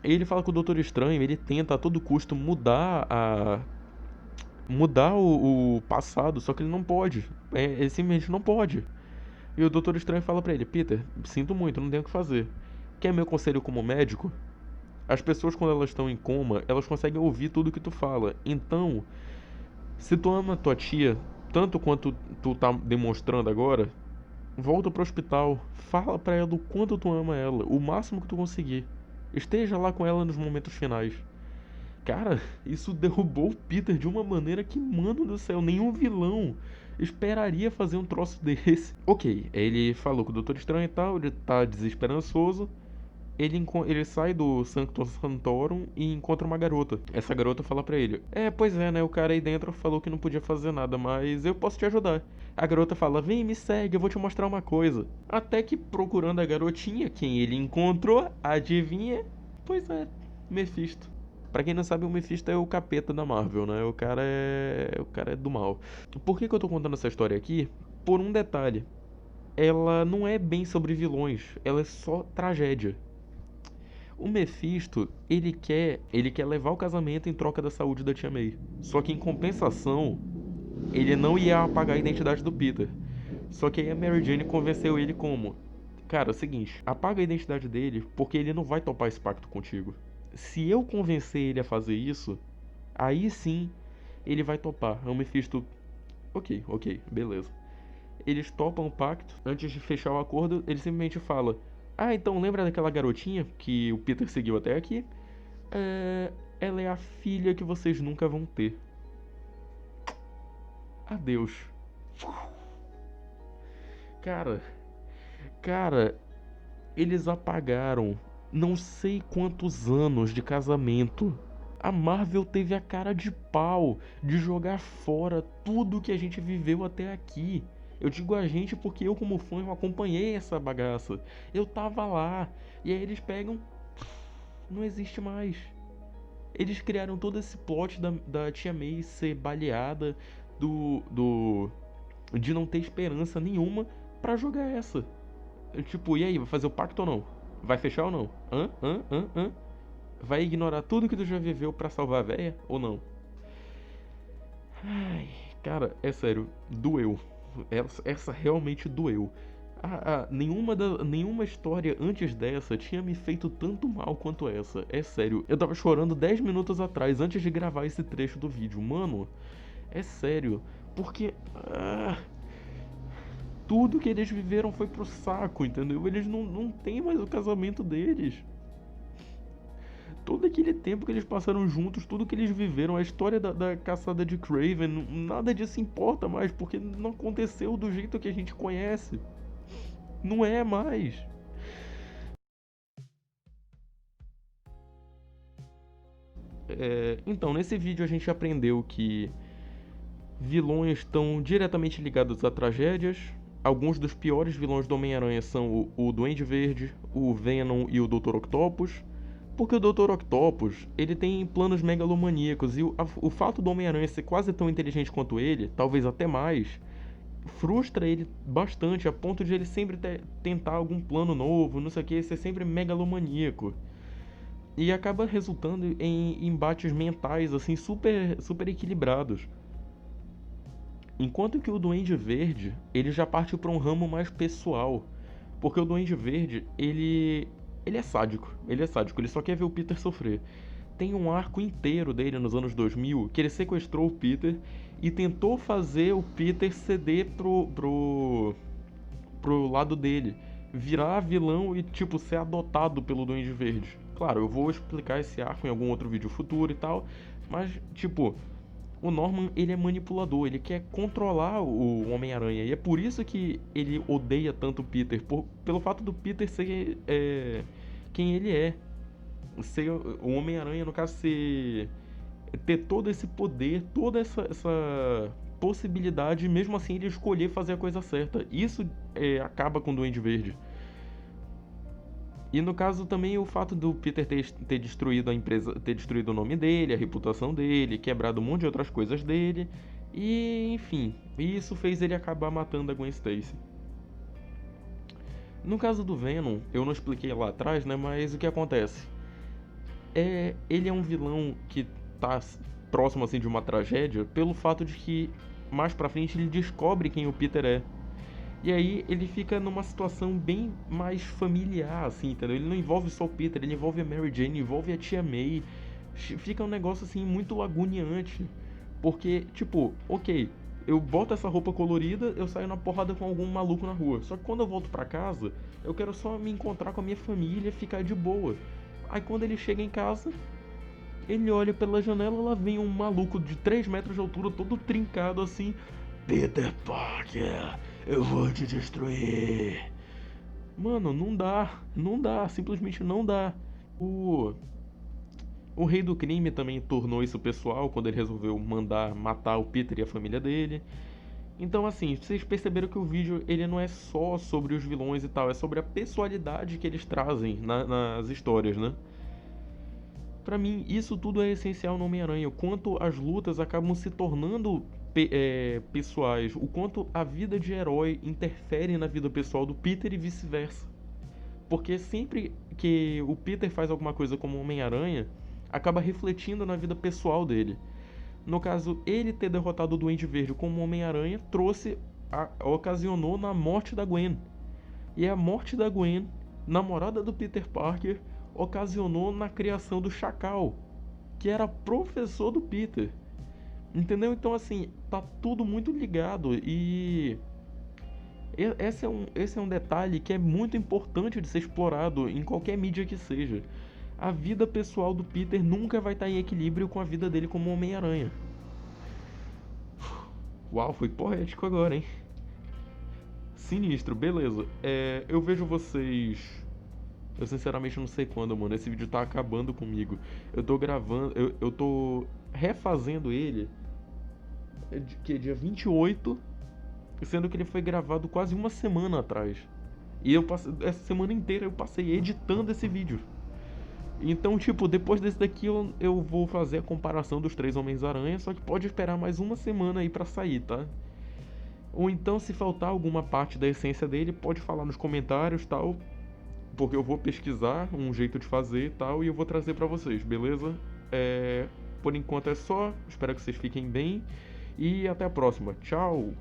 Ele fala com o Doutor Estranho, ele tenta a todo custo mudar o passado, só que ele não pode. Ele simplesmente não pode. E o Doutor Estranho fala pra ele: Peter, sinto muito, não tenho o que fazer. Quer meu conselho como médico? As pessoas, quando elas estão em coma, elas conseguem ouvir tudo que tu fala. Então, se tu ama tua tia tanto quanto tu tá demonstrando agora, volta pro hospital, fala pra ela o quanto tu ama ela, o máximo que tu conseguir. Esteja lá com ela nos momentos finais. Cara, isso derrubou o Peter de uma maneira que, mano do céu, nenhum vilão esperaria fazer um troço desse. Ok, ele falou com o Doutor Estranho e tal, ele tá desesperançoso. Ele sai do Sanctum Sanctorum e encontra uma garota. Essa garota fala pra ele: pois é, né? O cara aí dentro falou que não podia fazer nada, mas eu posso te ajudar. A garota fala: Vem, me segue, eu vou te mostrar uma coisa. Até que, procurando a garotinha, quem ele encontrou, adivinha? Pois é, Mephisto. Pra quem não sabe, o Mephisto é o capeta da Marvel, né? O cara é do mal. Por que eu tô contando essa história aqui? Por um detalhe. Ela não é bem sobre vilões, ela é só tragédia. O Mephisto, ele quer levar o casamento em troca da saúde da tia May. Só que em compensação, ele não ia apagar a identidade do Peter. Só que aí a Mary Jane convenceu ele como: cara, é o seguinte, apaga a identidade dele porque ele não vai topar esse pacto contigo. Se eu convencer ele a fazer isso, aí sim ele vai topar. O Mephisto, ok, beleza. Eles topam o pacto. Antes de fechar o acordo, ele simplesmente fala: ah, então lembra daquela garotinha que o Peter seguiu até aqui? É, ela é a filha que vocês nunca vão ter. Adeus. Cara, cara, eles apagaram não sei quantos anos de casamento. A Marvel teve a cara de pau de jogar fora tudo que a gente viveu até aqui. Eu digo a gente porque eu, como fã, eu acompanhei essa bagaça. Eu tava lá. E aí eles pegam. Não existe mais. Eles criaram todo esse plot da Tia May ser baleada, do de não ter esperança nenhuma pra jogar essa. Tipo, e aí, vai fazer o pacto ou não? Vai fechar ou não? Hã? Vai ignorar tudo que tu já viveu pra salvar a véia ou não? Ai, cara, é sério, doeu. Essa realmente doeu. Nenhuma história antes dessa tinha me feito tanto mal quanto essa. É sério, eu tava chorando 10 minutos atrás, antes de gravar esse trecho do vídeo. Mano, é sério. Porque. Tudo que eles viveram foi pro saco, entendeu? Eles não têm mais o casamento deles. Todo aquele tempo que eles passaram juntos, tudo que eles viveram, a história da caçada de Kraven, nada disso importa mais, porque não aconteceu do jeito que a gente conhece. Não é mais. Então, nesse vídeo a gente aprendeu que vilões estão diretamente ligados a tragédias. Alguns dos piores vilões do Homem-Aranha são o Duende Verde, o Venom e o Dr. Octopus. Porque o Dr. Octopus, ele tem planos megalomaníacos e o fato do Homem-Aranha ser quase tão inteligente quanto ele, talvez até mais, frustra ele bastante a ponto de ele sempre tentar algum plano novo, não sei o que, ser sempre megalomaníaco. E acaba resultando em embates mentais assim super equilibrados. Enquanto que o Duende Verde, ele já parte para um ramo mais pessoal. Porque o Duende Verde, ele é sádico. Ele só quer ver o Peter sofrer. Tem um arco inteiro dele nos anos 2000 que ele sequestrou o Peter e tentou fazer o Peter ceder pro lado dele. Virar vilão e, tipo, ser adotado pelo Duende Verde. Claro, eu vou explicar esse arco em algum outro vídeo futuro e tal. Mas, tipo, o Norman, ele é manipulador, ele quer controlar o Homem-Aranha. E é por isso que ele odeia tanto o Peter, pelo fato do Peter ser quem ele é. Ser o Homem-Aranha, no caso, ter todo esse poder, toda essa possibilidade, e mesmo assim ele escolher fazer a coisa certa. Isso acaba com o Duende Verde. E no caso também o fato do Peter ter destruído a empresa, ter destruído o nome dele, a reputação dele, quebrado um monte de outras coisas dele. E enfim, isso fez ele acabar matando a Gwen Stacy. No caso do Venom, eu não expliquei lá atrás, né? Mas o que acontece? Ele é um vilão que tá próximo assim de uma tragédia pelo fato de que mais pra frente ele descobre quem o Peter é. E aí ele fica numa situação bem mais familiar, assim, entendeu? Ele não envolve só o Peter, ele envolve a Mary Jane, envolve a tia May. Fica um negócio, assim, muito agoniante. Porque, tipo, ok, eu boto essa roupa colorida, eu saio na porrada com algum maluco na rua. Só que quando eu volto pra casa, eu quero só me encontrar com a minha família, ficar de boa. Aí quando ele chega em casa, ele olha pela janela, lá vem um maluco de 3 metros de altura, todo trincado assim. Peter Parker, eu vou te destruir. Mano, não dá, simplesmente não dá. O, o Rei do Crime também tornou isso pessoal quando ele resolveu mandar matar o Peter e a família dele. Então, assim, vocês perceberam que o vídeo ele não é só sobre os vilões e tal, é sobre a pessoalidade que eles trazem nas histórias, né? Pra mim, isso tudo é essencial no Homem-Aranha. O quanto as lutas acabam se tornando pessoais. O quanto a vida de herói interfere na vida pessoal do Peter e vice-versa. Porque sempre que o Peter faz alguma coisa como Homem-Aranha, acaba refletindo na vida pessoal dele. No caso, ele ter derrotado o Duende Verde como Homem-Aranha ocasionou na morte da Gwen. E a morte da Gwen, namorada do Peter Parker, ocasionou na criação do Chacal, que era professor do Peter. Entendeu? Então, assim, tá tudo muito ligado. E esse é um detalhe que é muito importante de ser explorado em qualquer mídia que seja. A vida pessoal do Peter nunca vai estar em equilíbrio com a vida dele como Homem-Aranha. Uau, foi poético agora, hein? Sinistro, beleza. Eu vejo vocês. Eu sinceramente não sei quando, mano. Esse vídeo tá acabando comigo. Eu tô gravando. Eu tô refazendo ele. Que é dia 28. Sendo que ele foi gravado quase uma semana atrás. E essa semana inteira eu passei editando esse vídeo. Então, tipo, depois desse daqui eu vou fazer a comparação dos três Homens-Aranha. Só que pode esperar mais uma semana aí pra sair, tá? Ou então, se faltar alguma parte da essência dele, pode falar nos comentários, tal, porque eu vou pesquisar um jeito de fazer, tal, e eu vou trazer pra vocês, beleza? Por enquanto é só. Espero que vocês fiquem bem e até a próxima. Tchau.